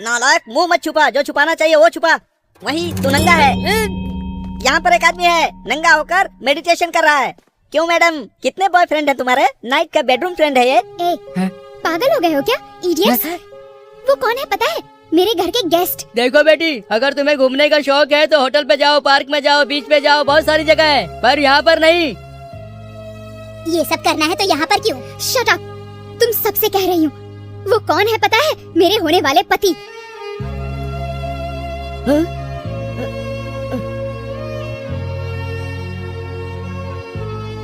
नालायक, मुंह मत छुपा, जो छुपाना चाहिए वो छुपा। वही तू नंगा है। यहाँ पर एक आदमी है, नंगा होकर मेडिटेशन कर रहा है। क्यों मैडम, कितने बॉयफ्रेंड है तुम्हारे? नाइट का बेडरूम फ्रेंड है ये। ए, पागल हो गए हो क्या? इडियट्स! वो कौन है पता है? मेरे घर के गेस्ट। देखो बेटी, अगर तुम्हें घूमने का शौक है तो होटल पे जाओ, पार्क में जाओ, बीच पे जाओ, बहुत सारी जगह है, पर यहाँ पर नहीं। ये सब करना है तो यहाँ पर क्यों? शट अप, तुम सबसे कह रही हूँ। वो कौन है पता है? मेरे होने वाले पति।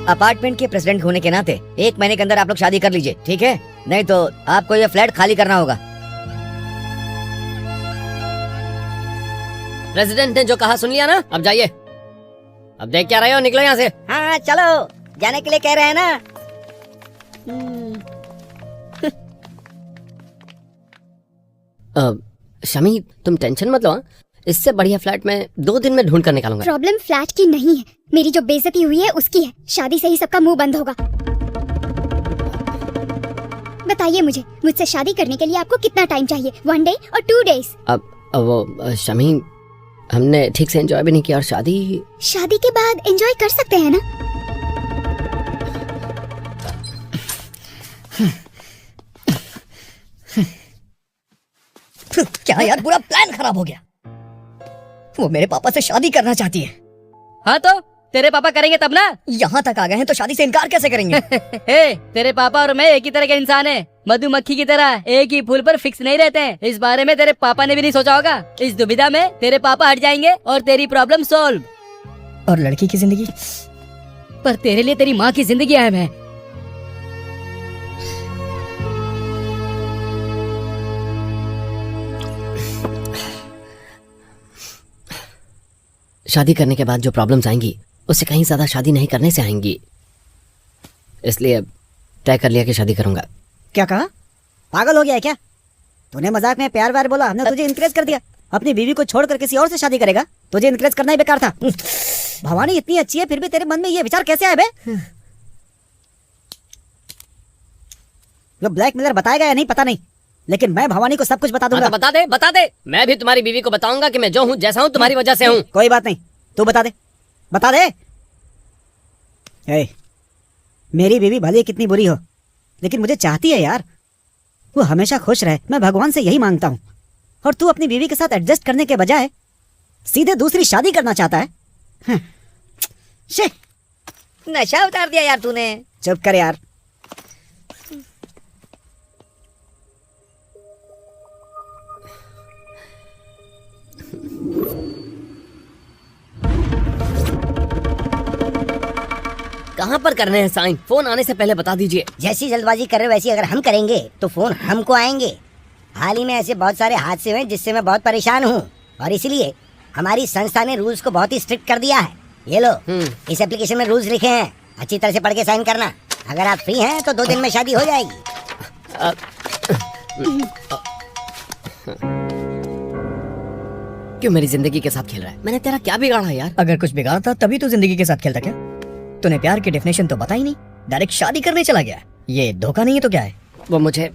अपार्टमेंट के प्रेसिडेंट होने के नाते 1 महीने के अंदर आप लोग शादी कर लीजिए, ठीक है? नहीं तो आपको ये फ्लैट खाली करना होगा। प्रेसिडेंट ने जो कहा सुन लिया ना, अब जाइए। अब देख क्या रहे हो, निकलो यहाँ से। हाँ चलो, जाने के लिए कह रहे हैं ना। शमी, तुम टेंशन मत लो, हाँ? इससे बढ़िया फ्लैट मैं 2 दिन में ढूंढ कर निकालूंगा। प्रॉब्लम फ्लैट की नहीं है, मेरी जो बेइज्जती हुई है उसकी है। शादी से ही सबका मुंह बंद होगा। बताइए मुझसे शादी करने के लिए आपको कितना टाइम चाहिए? 1 डे और 2 डेज? अब वो शमी, हमने ठीक से एंजॉय भी नहीं किया, और शादी के बाद एंजॉय कर सकते हैं ना? क्या यार, पूरा प्लान खराब हो गया। वो मेरे पापा से शादी करना चाहती है। हाँ तो तेरे पापा करेंगे तब ना। यहाँ तक आ गए हैं तो शादी से इनकार कैसे करेंगे? हे, तेरे पापा और मैं एक ही तरह के इंसान हैं, मधुमक्खी की तरह एक ही फूल पर फिक्स नहीं रहते हैं। इस बारे में तेरे पापा ने भी नहीं सोचा होगा। इस दुविधा में तेरे पापा हट जाएंगे और तेरी प्रॉब्लम सॉल्व। और लड़की की जिंदगी? पर तेरे लिए तेरी माँ की जिंदगी अहम है। शादी करने के बाद जो प्रॉब्लम्स आएंगी उससे कहीं ज्यादा शादी नहीं करने से आएंगी। इसलिए तय कर लिया कि शादी करूंगा। क्या कहा? पागल हो गया है क्या? तूने मजाक में प्यार व्यार बोला, हमने तुझे इनकरेज कर दिया। अपनी बीवी को छोड़कर किसी और से शादी करेगा? तुझे इनकरेज करना ही बेकार था। भवानी इतनी अच्छी है फिर भी तेरे मन में ये विचार कैसे आए बे? वो ब्लैकमेलर बताएगा या नहीं पता नहीं, लेकिन मैं भवानी को सब कुछ बता दूंगा। बता दे। मैं भी तुम्हारी बीवी को बताऊंगा कि मैं जो हूँ, जैसा हूँ, तुम्हारी वजह से हूँ। कोई बात नहीं, तू बता दे। ए, मेरी बीवी भले कितनी बुरी हो, लेकिन मुझे चाहती है यार। वो हमेशा खुश रहे, मैं भगवान से यही मांगता हूँ। और तू अपनी बीवी के साथ एडजस्ट करने के बजाय सीधे दूसरी शादी करना चाहता है। नशा उतार दिया यार तूने। चुप कर यार। कहाँ पर करने हैं साइन? फोन आने से पहले बता दीजिए। जैसी जल्दबाजी कर रहे वैसी अगर हम करेंगे तो फोन हमको आएंगे। हाल ही में ऐसे बहुत सारे हादसे हुए जिससे मैं बहुत परेशान हूँ, और इसीलिए हमारी संस्था ने रूल्स को बहुत ही स्ट्रिक्ट कर दिया है। ये लो, इस एप्लीकेशन में रूल्स लिखे हैं, अच्छी तरह से पढ़ के साइन करना। अगर आप फ्री हैं तो 2 दिन में शादी हो जाएगी। क्यों मेरी जिंदगी के साथ खेल रहा है? मैंने तेरा क्या बिगाड़ा यार? अगर कुछ बिगाड़ता तभी तो जिंदगी के साथ खेलता क्या? तूने प्यार की डेफिनेशन तो बता ही नहीं, डायरेक्ट शादी करने चला गया। ये धोखा नहीं है तो क्या है? वो मुझे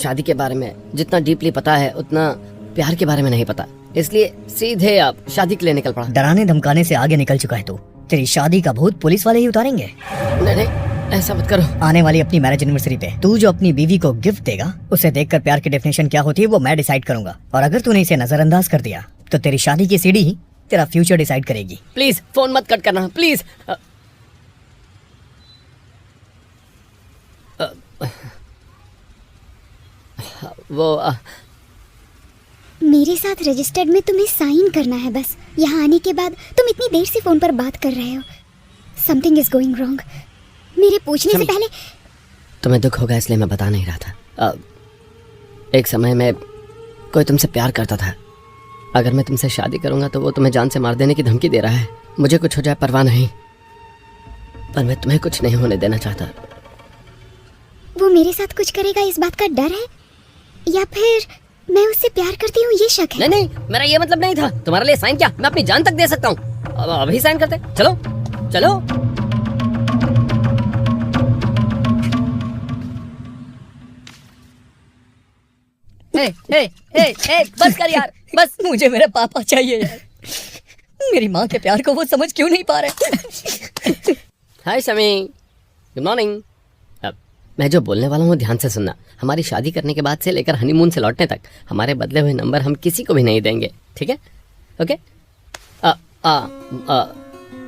शादी के बारे में जितना डीपली पता है उतना प्यार के बारे में नहीं पता, इसलिए सीधे आप शादी के लिए निकल पड़ा। डराने धमकाने से आगे निकल चुका है तू। तेरी शादी का भूत पुलिस वाले ही उतारेंगे। नहीं, ऐसा मत करो। आने वाली अपनी मैरिज एनिवर्सरी पे तू जो अपनी बीवी को गिफ्ट देगा, उसे देखकर प्यार की डेफिनेशन क्या होती है वो मैं डिसाइड करूंगा। और अगर तूने इसे नजरअंदाज कर दिया तो तेरी शादी की सीढ़ी ही तेरा फ्यूचर डिसाइड करेगी। प्लीज फोन मत कट करना, प्लीज। मेरे साथ रजिस्टर्ड में तुम्हें साइन करना है बस। यहाँ आने के बाद तुम इतनी देर से फोन पर बात कर रहे हो। Something is going wrong. मेरे पूछने से पहले। तुम्हें दुख होगा इसलिए मैं बता नहीं रहा था। एक समय में कोई तुमसे प्यार करता था। अगर मैं तुमसे शादी करूंगा तो वो तुम्हें जान से मार देने की धमकी दे रहा है। मुझे कुछ हो जाए परवाह नहीं, पर मैं तुम्हें कुछ नहीं होने देना चाहता। वो मेरे साथ कुछ करेगा इस बात का डर है, या फिर मैं उससे प्यार करती हूँ ये शक है? नहीं, मेरा ये मतलब नहीं था। तुम्हारे लिए साइन क्या, मैं अपनी जान तक दे सकता हूँ। अभी साइन करते। चलो। बस कर यार, बस। मुझे मेरे पापा चाहिए यार। मेरी माँ के प्यार को वो समझ क्यों नहीं पा रहे? हाय शमी, गुड मॉर्निंग। मैं जो बोलने वाला हूँ ध्यान से सुनना। हमारी शादी करने के बाद से लेकर हनीमून से लौटने तक हमारे बदले हुए नंबर हम किसी को भी नहीं देंगे, ठीक है? ओके?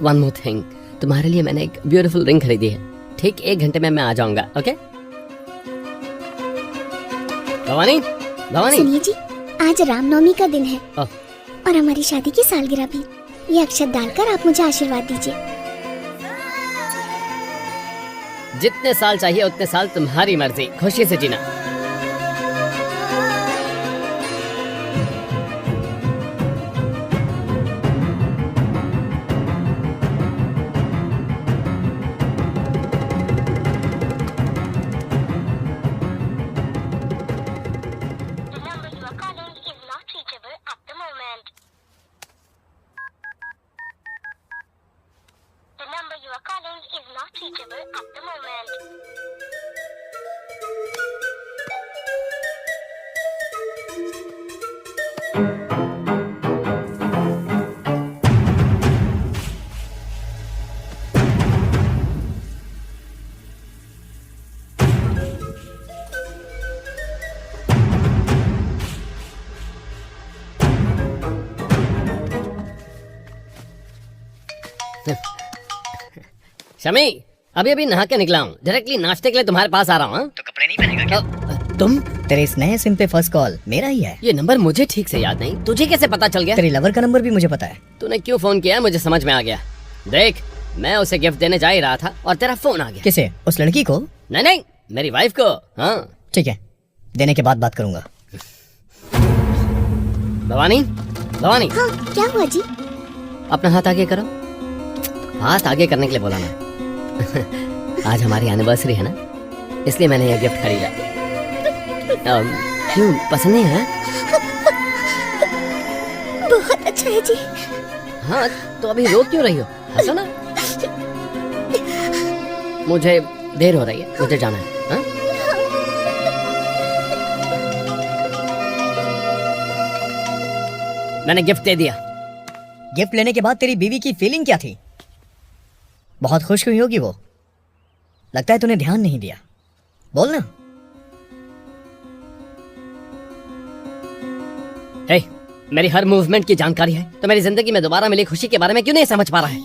वन मोर थिंग, तुम्हारे लिए मैंने एक ब्यूटीफुल रिंग खरीदी है। ठीक 1 घंटे में मैं आ जाऊंगा, ओके? भवानी, भवानी। सुनिए जी, आज रामनवमी का दिन है ओह। और हमारी शादी की सालगिरह भी। ये अक्षत डालकर आप मुझे आशीर्वाद दीजिए। जितने साल चाहिए उतने साल, तुम्हारी मर्जी, खुशी से जीना। शमी, अभी अभी नहा के निकला हूँ, डायरेक्टली नाश्ते के लिए तुम्हारे पास आ रहा हूँ। तो कपड़े नहीं पहनेगा क्या? तुम? तेरे इस नए सिम पे फर्स्ट कॉल मेरा ही है। ये नंबर मुझे ठीक से याद नहीं, तुझे कैसे पता चल गया? तेरी लवर का नंबर भी मुझे पता है। तूने क्यों फोन किया मुझे समझ में आ गया। देख, मैं उसे गिफ्ट देने जा ही रहा था और तेरा फोन आ गया। किसे? उस लड़की को? नहीं नहीं, मेरी वाइफ को। हाँ ठीक है, देने के बाद बात करूंगा। भवानी, भवानी। हाँ, क्या हुआ जी? अपना हाथ आगे करो। हाथ आगे करने के लिए बोला मैं। आज हमारी एनिवर्सरी है ना, इसलिए मैंने यह गिफ्ट खरीदा। क्यों, पसंद नहीं है? बहुत अच्छा है जी। हाँ, तो अभी रो क्यों रही हो? हंसो ना। मुझे देर हो रही है, मुझे जाना है। हाँ? मैंने गिफ्ट दे दिया। गिफ्ट लेने के बाद तेरी बीवी की फीलिंग क्या थी? बहुत खुश हुई होगी वो। लगता है तूने ध्यान नहीं दिया। बोल ना। हे, मेरी हर मूवमेंट की जानकारी है, तो मेरी जिंदगी में दोबारा मिली खुशी के बारे में क्यों नहीं समझ पा रहा है?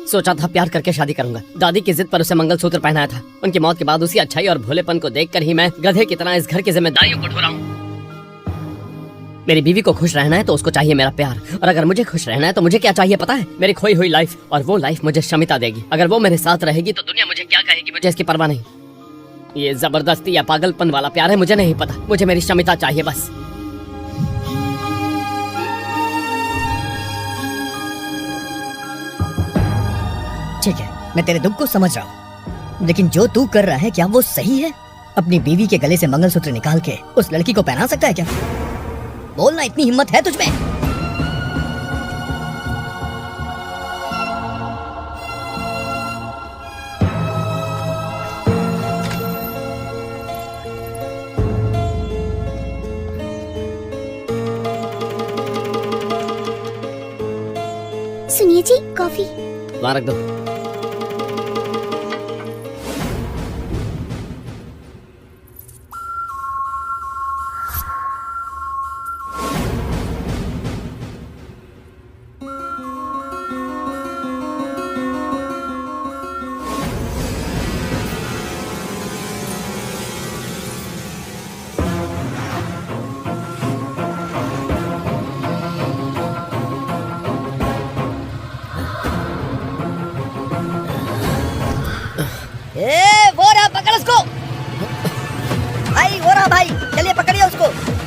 सोचा था प्यार करके शादी करूंगा, दादी की जिद पर उसे मंगलसूत्र पहनाया था। उनकी मौत के बाद उसी अच्छाई और भोलेपन को देखकर ही मैं गधे की तरह इस घर की जिम्मेदारियों को ढो रहा हूँ। मेरी बीवी को खुश रहना है तो उसको चाहिए मेरा प्यार, और अगर मुझे खुश रहना है तो मुझे क्या चाहिए पता है? मेरी खोई हुई लाइफ, और वो लाइफ मुझे शमिता देगी। अगर वो मेरे साथ रहेगी तो दुनिया मुझे क्या कहेगी, मुझे इसकी परवाह नहीं। ये जबरदस्ती या पागलपन वाला प्यार है, मुझे नहीं पता। मुझे मेरी शमिता चाहिए बस। ठीक है, मैं तेरे दुख को समझ रहा हूँ, लेकिन जो तू कर रहा है क्या वो सही है? अपनी बीवी के गले से मंगलसूत्र निकाल के उस लड़की को पहना सकता है क्या? बोलना, इतनी हिम्मत है तुझमें? सुनिए जी, कॉफी। वहां रख दो। वो रहा, पकड़ उसको। भाई वो रहा भाई, चलिए पकड़िए उसको।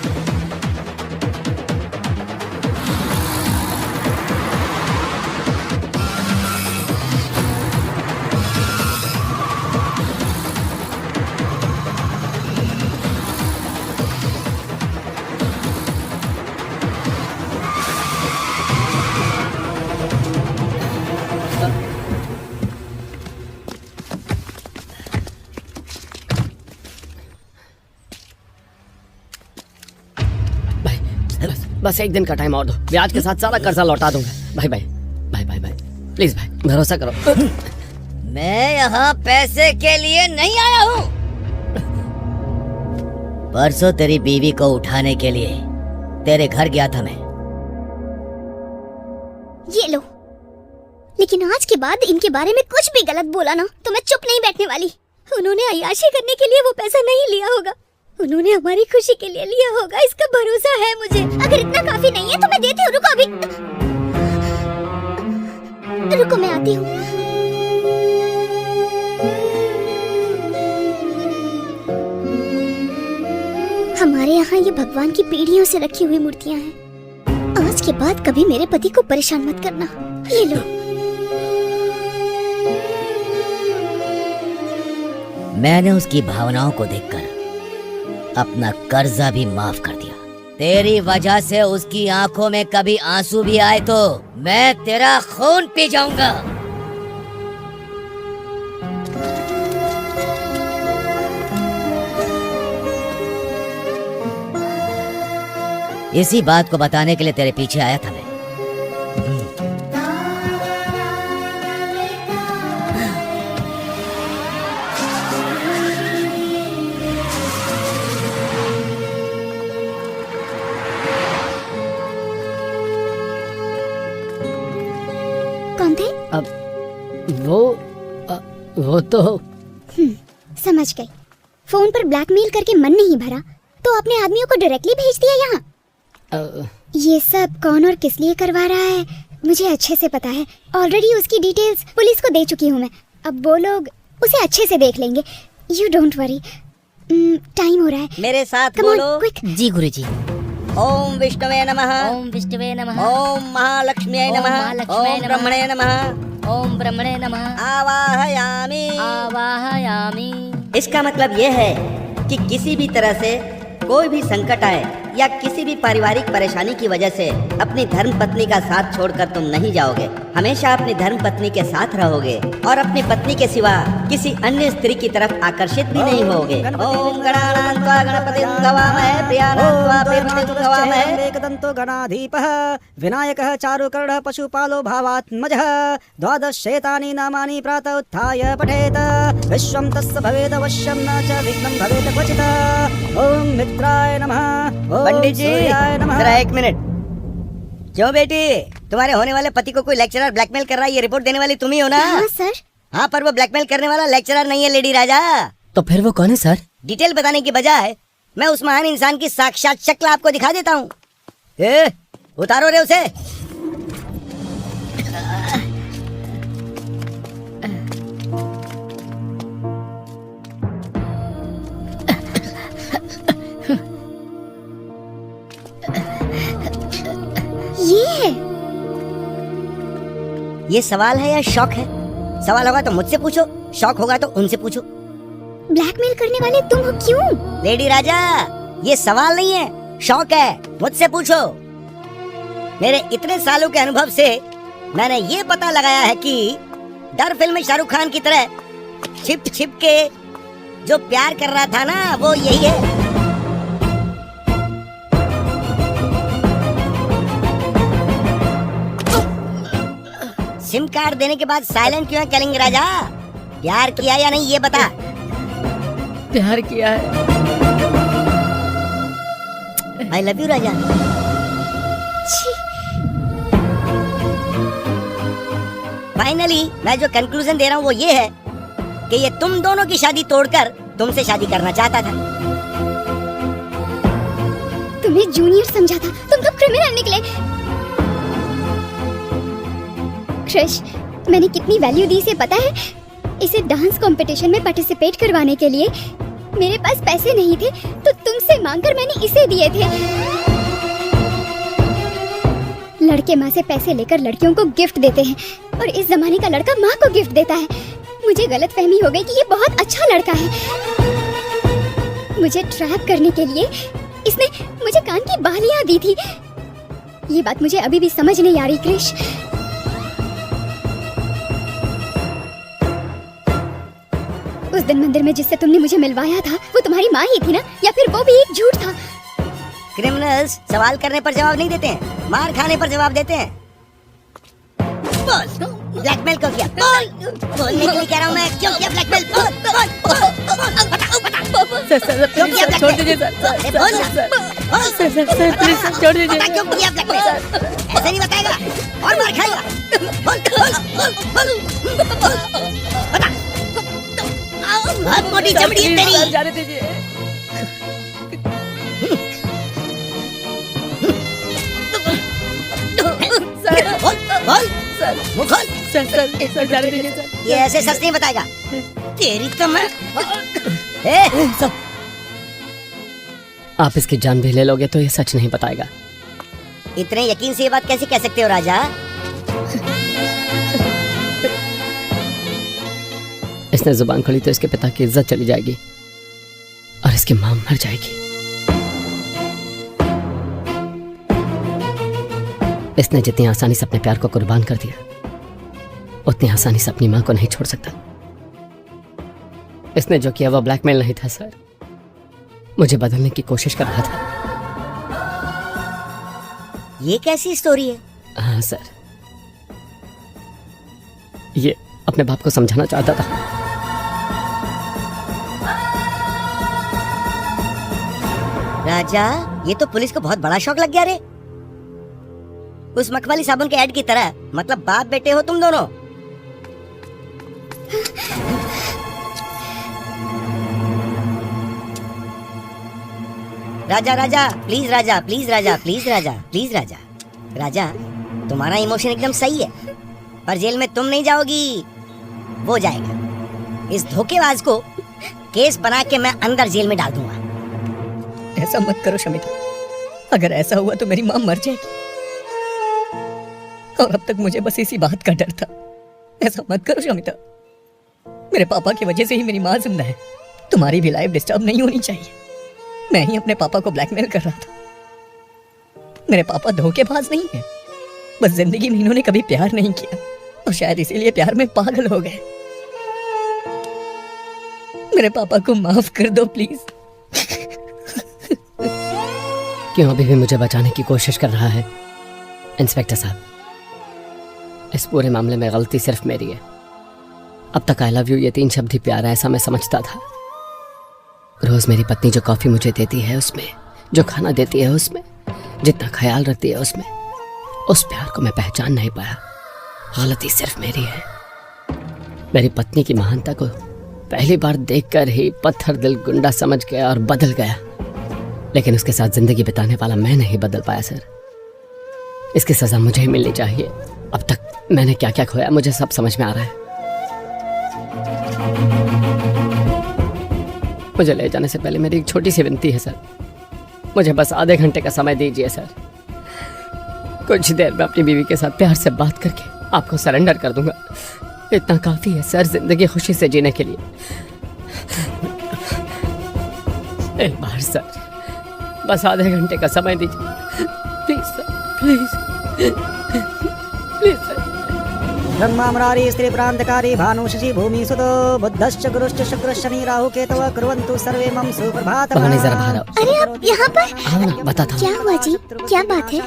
बस 1 दिन का टाइम और दो, ब्याज के साथ सारा कर्जा लौटा दूंगा। भाई भाई भाई भाई भाई, प्लीज भाई, भरोसा करो। मैं यहाँ पैसे के लिए नहीं आया हूँ। परसों तेरी बीवी को उठाने के लिए तेरे घर गया था मैं। ये लो, लेकिन आज के बाद इनके बारे में कुछ भी गलत बोला ना तो मैं चुप नहीं बैठने वाली। उन्होंने अय्याशी करने के लिए वो पैसा नहीं लिया होगा, उन्होंने हमारी खुशी के लिए लिया होगा, इसका भरोसा है मुझे। अगर इतना काफी नहीं है तो मैं देती हूँ। रुको अभी, रुको मैं आती हूँ। हमारे यहाँ ये भगवान की पीढ़ियों से रखी हुई मूर्तियाँ हैं। आज के बाद कभी मेरे पति को परेशान मत करना। ये लो। मैंने उसकी भावनाओं को देखकर अपना कर्जा भी माफ कर दिया। तेरी वजह से उसकी आंखों में कभी आंसू भी आए तो मैं तेरा खून पी जाऊंगा। इसी बात को बताने के लिए तेरे पीछे आया था मैं। कौन थे? अब वो तो समझ गई। फोन पर ब्लैकमेल करके मन नहीं भरा तो अपने आदमियों को डायरेक्टली भेज दिया यहाँ। ये सब कौन और किस लिए करवा रहा है मुझे अच्छे से पता है। ऑलरेडी उसकी डिटेल्स पुलिस को दे चुकी हूँ मैं। अब वो लोग उसे अच्छे से देख लेंगे। You don't worry. टाइम हो रहा है। मेरे साथ Come on, बोलो। quick. जी गुरुजी। ओम विष्णुवे नमः। ओम विष्णुवे नमः। ओम महालक्ष्म्यै ओम नमः। महालक्ष्म्यै ओम नमः। ब्रह्मणे नमः। ओम ब्रह्मणे नमः। आवाहयामि। आवाहयामि। इसका मतलब ये है कि किसी भी तरह से कोई भी संकट आए या किसी भी पारिवारिक परेशानी की वजह से अपनी धर्म पत्नी का साथ छोड़कर तुम नहीं जाओगे। हमेशा अपनी धर्म पत्नी के साथ रहोगे और अपनी पत्नी के सिवा किसी अन्य स्त्री की तरफ आकर्षित भी नहीं होगे। ओम गणानां त्वा गणपतिं गवामहे प्रियाणां त्वा प्रीतिं गवामहे। एकदन्तो गणाधीपः विनायकः चारुकर्णः पशुपालो भावात्मजः द्वादशेतानि नामानि प्रातः उत्थाय पठेत विश्वं तस्य भवेद अवश्यं न च विघ्नं भवेत क्वचित्। ओम मित्राय नमः। पंडित जी सूर्याय नमः। जरा एक मिनट। क्यों बेटी, तुम्हारे होने वाले पति को कोई लेक्चरर ब्लैकमेल कर रहा है, ये रिपोर्ट देने वाली तुम ही हो ना? हाँ सर। हाँ, पर वो ब्लैकमेल करने वाला लेक्चरर नहीं है लेडी राजा। तो फिर वो कौन है सर? डिटेल बताने की बजाय मैं उस महान इंसान की साक्षात शक्ल आपको दिखा देता हूँ। उतारो रे उसे। ये सवाल है या शौक है? सवाल होगा तो मुझसे पूछो, शौक होगा तो उनसे पूछो। ब्लैकमेल करने वाले तुम हो क्यों? लेडी राजा, ये सवाल नहीं है, शौक है, मुझसे पूछो। मेरे इतने सालों के अनुभव से मैंने ये पता लगाया है कि डर फिल्म में शाहरुख खान की तरह छिप छिप के जो प्यार कर रहा था ना, वो यही है। सिम कार्ड देने के बाद साइलेंट क्यों है कलिंग राजा? प्यार किया या नहीं ये बता। प्यार किया है। I love you Raja. Finally मैं जो कंक्लूजन दे रहा हूँ वो ये है कि ये तुम दोनों की शादी तोड़कर तुमसे शादी करना चाहता था। तुम्हें जूनियर समझा था, तुम तो क्रिमिनल निकले। क्रिश, मैंने कितनी वैल्यू दी इसे पता है? इसे डांस कंपटीशन में पार्टिसिपेट करवाने के लिए मेरे पास पैसे नहीं थे तो तुमसे मांगकर मैंने इसे दिए थे। लड़के माँ से पैसे लेकर लड़कियों को गिफ्ट देते हैं और इस जमाने का लड़का माँ को गिफ्ट देता है। मुझे गलतफहमी हो गई कि ये बहुत अच्छा लड़का है। मुझे ट्रैप करने के लिए इसने मुझे कान की बालियां दी थी। ये बात मुझे अभी भी समझ नहीं आ रही क्रिश। उस दिन मंदिर में जिससे तुमने मुझे मिलवाया था वो तुम्हारी माँ ही थी ना, या फिर वो भी एक झूठ था? क्रिमिनल्स सवाल करने पर जवाब नहीं देते हैं, मार खाने पर जवाब देते हैं। बोल। ब्लैकमेल क्यों किया? बोल, बोलने के लिए कह रहा हूँ मैं, क्यों किया ब्लैकमेल? बोल, बोल, बोल, बोल, बता, सर क्यों किया प्लीज छोड़ दीजिए ब्लैकमेल? सर। अरे बोल ना, बोल, सर प्लीज छोड़ दीजिए। बता क्यों किया ब्लैकमेल? ऐसे नहीं बताएगा, और मार खाएगा। बोल, बोल, बोल, बोल, बता। बहुत मोटी चमड़ी है तेरी। जाने दीजिए। बोल, बोल, मुंह खोल। सर जाने दीजिए सर। ये ऐसे सच नहीं बताएगा। तेरी तो मैं ए, आप इसकी जान भी ले लोगे तो ये सच नहीं बताएगा। इतने यकीन से ये बात कैसे कह सकते हो राजा? इसने जुबान खोली तो इसके पिता की इज्जत चली जाएगी और इसकी मां मर जाएगी। इसने जितनी आसानी से अपने प्यार को कुर्बान कर दिया उतनी आसानी से अपनी मां को नहीं छोड़ सकता। इसने जो किया वो ब्लैकमेल नहीं था सर, मुझे बदलने की कोशिश कर रहा था। ये कैसी स्टोरी है? हाँ सर, ये अपने बाप को समझाना चाहता था। राजा, ये तो पुलिस को बहुत बड़ा शौक लग गया रे। उस मखमली साबुन के ऐड की तरह, मतलब बाप बेटे हो तुम दोनों। Raja Raja please, Raja please, Raja please, Raja please, Raja Raja तुम्हारा इमोशन एकदम सही है, पर जेल में तुम नहीं जाओगी, वो जाएगा। इस धोखेबाज को केस बना के मैं अंदर जेल में डाल दूंगा। ऐसा मत करो शमिता, अगर ऐसा हुआ तो मेरी माँ मर जाएगी और अब तक मुझे बस इसी बात का डर था। ऐसा मत करो शमिता, मेरे पापा की वजह से ही मेरी माँ जिंदा है। तुम्हारी भी लाइफ डिस्टर्ब नहीं होनी चाहिए। मैं ही अपने पापा को ब्लैकमेल कर रहा था। मेरे पापा धोखेबाज नहीं है, बस जिंदगी में इन्होंने कभी प्यार नहीं किया और शायद इसीलिए प्यार में पागल हो गए। मेरे पापा को माफ कर दो प्लीज। क्यों अभी भी मुझे बचाने की कोशिश कर रहा है? इंस्पेक्टर साहब, इस पूरे मामले में गलती सिर्फ मेरी है। अब तक आई लव यू ये 3 शब्द ही प्यार है ऐसा मैं समझता था। रोज मेरी पत्नी जो कॉफी मुझे देती है उसमें, जो खाना देती है उसमें, जितना ख्याल रखती है उसमें, उस प्यार को मैं पहचान नहीं पाया। गलती सिर्फ मेरी है। मेरी पत्नी की महानता को पहली बार देखकर ही पत्थर दिल गुंडा समझ गया और बदल गया, लेकिन उसके साथ जिंदगी बिताने वाला मैं नहीं बदल पाया सर। इसकी सजा मुझे ही मिलनी चाहिए। अब तक मैंने क्या क्या खोया मुझे सब समझ में आ रहा है। मुझे ले जाने से पहले मेरी एक छोटी सी विनती है सर, मुझे बस आधे घंटे का समय दीजिए सर। कुछ देर में अपनी बीवी के साथ प्यार से बात करके आपको सरेंडर कर दूंगा। इतना काफी है सर जिंदगी खुशी से जीने के लिए। एक बार सर, बस आधे घंटे का समय दीजिए please sir, please please sir. ब्रह्मामरारी स्त्री प्रांतकारी भानु शशि भूमि सुतो बुद्धश्च गुरुश्च शुक्रश्च शनि राहु केतवः कुर्वन्तु सर्वे मम सुप्रभातम्। भवानी जरा बाहर आओ। अरे आप यहाँ पर? आओ ना, बताता हूँ। क्या हुआ जी, क्या बात है?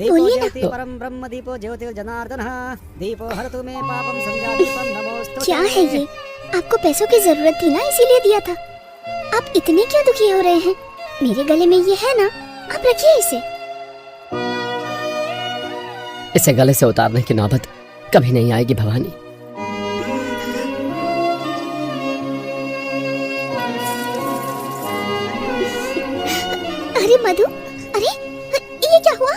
बोलिए ना। परम ब्रह्म दीपो ज्योतिर्जनार्दनः दीपो हरतु मे पापम संध्यादीपं नमोस्तुते। क्या है ये? आपको पैसों की जरूरत थी ना, इसीलिए दिया था। आप इतने क्यों दुखी हो रहे हैं? मेरे गले में ये है ना, आप रखिए इसे। इसे गले से उतारने की नौबत कभी नहीं आएगी भवानी। अरे मधु, अरे ये क्या हुआ?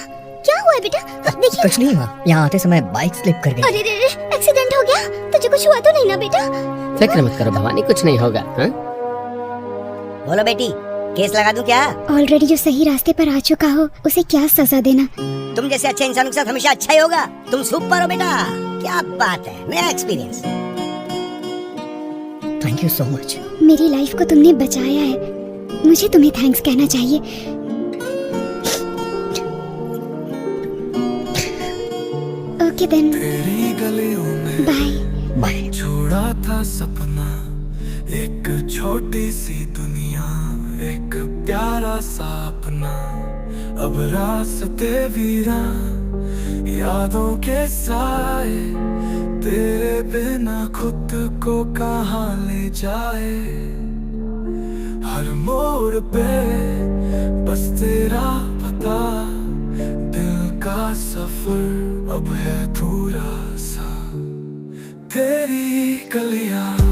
क्या हुआ है बेटा? देखिए। कुछ नहीं हुआ, यहाँ आते समय बाइक स्लिप कर गई। अरे रे रे, एक्सीडेंट हो गया? तुझे कुछ हुआ तो नहीं ना बेटा? फिक्र मत करो भवानी, कुछ नहीं होगा। हाँ? बोलो बेटी, केस लगा दूं क्या? ऑलरेडी जो सही रास्ते पर आ चुका हो उसे क्या सजा देना? तुम जैसे अच्छे इंसानों के साथ हमेशा अच्छा ही होगा। तुम सुपर हो बेटा, क्या बात है, नया experience. Thank you so much. मेरी लाइफ को तुमने बचाया है, मुझे तुम्हें थैंक्स कहना चाहिए। ओके देन, तेरी गलियों में बाय बाय। छोड़ा था सपना, एक छोटी सी दुनिया, एक प्यारा सा अपना, अब रास्ते वीरान यादों के साए तेरे बिना खुद को कहाँ ले जाए। हर मोड़ पे बस तेरा पता, दिल का सफर अब है थोड़ा सा। तेरी गलियां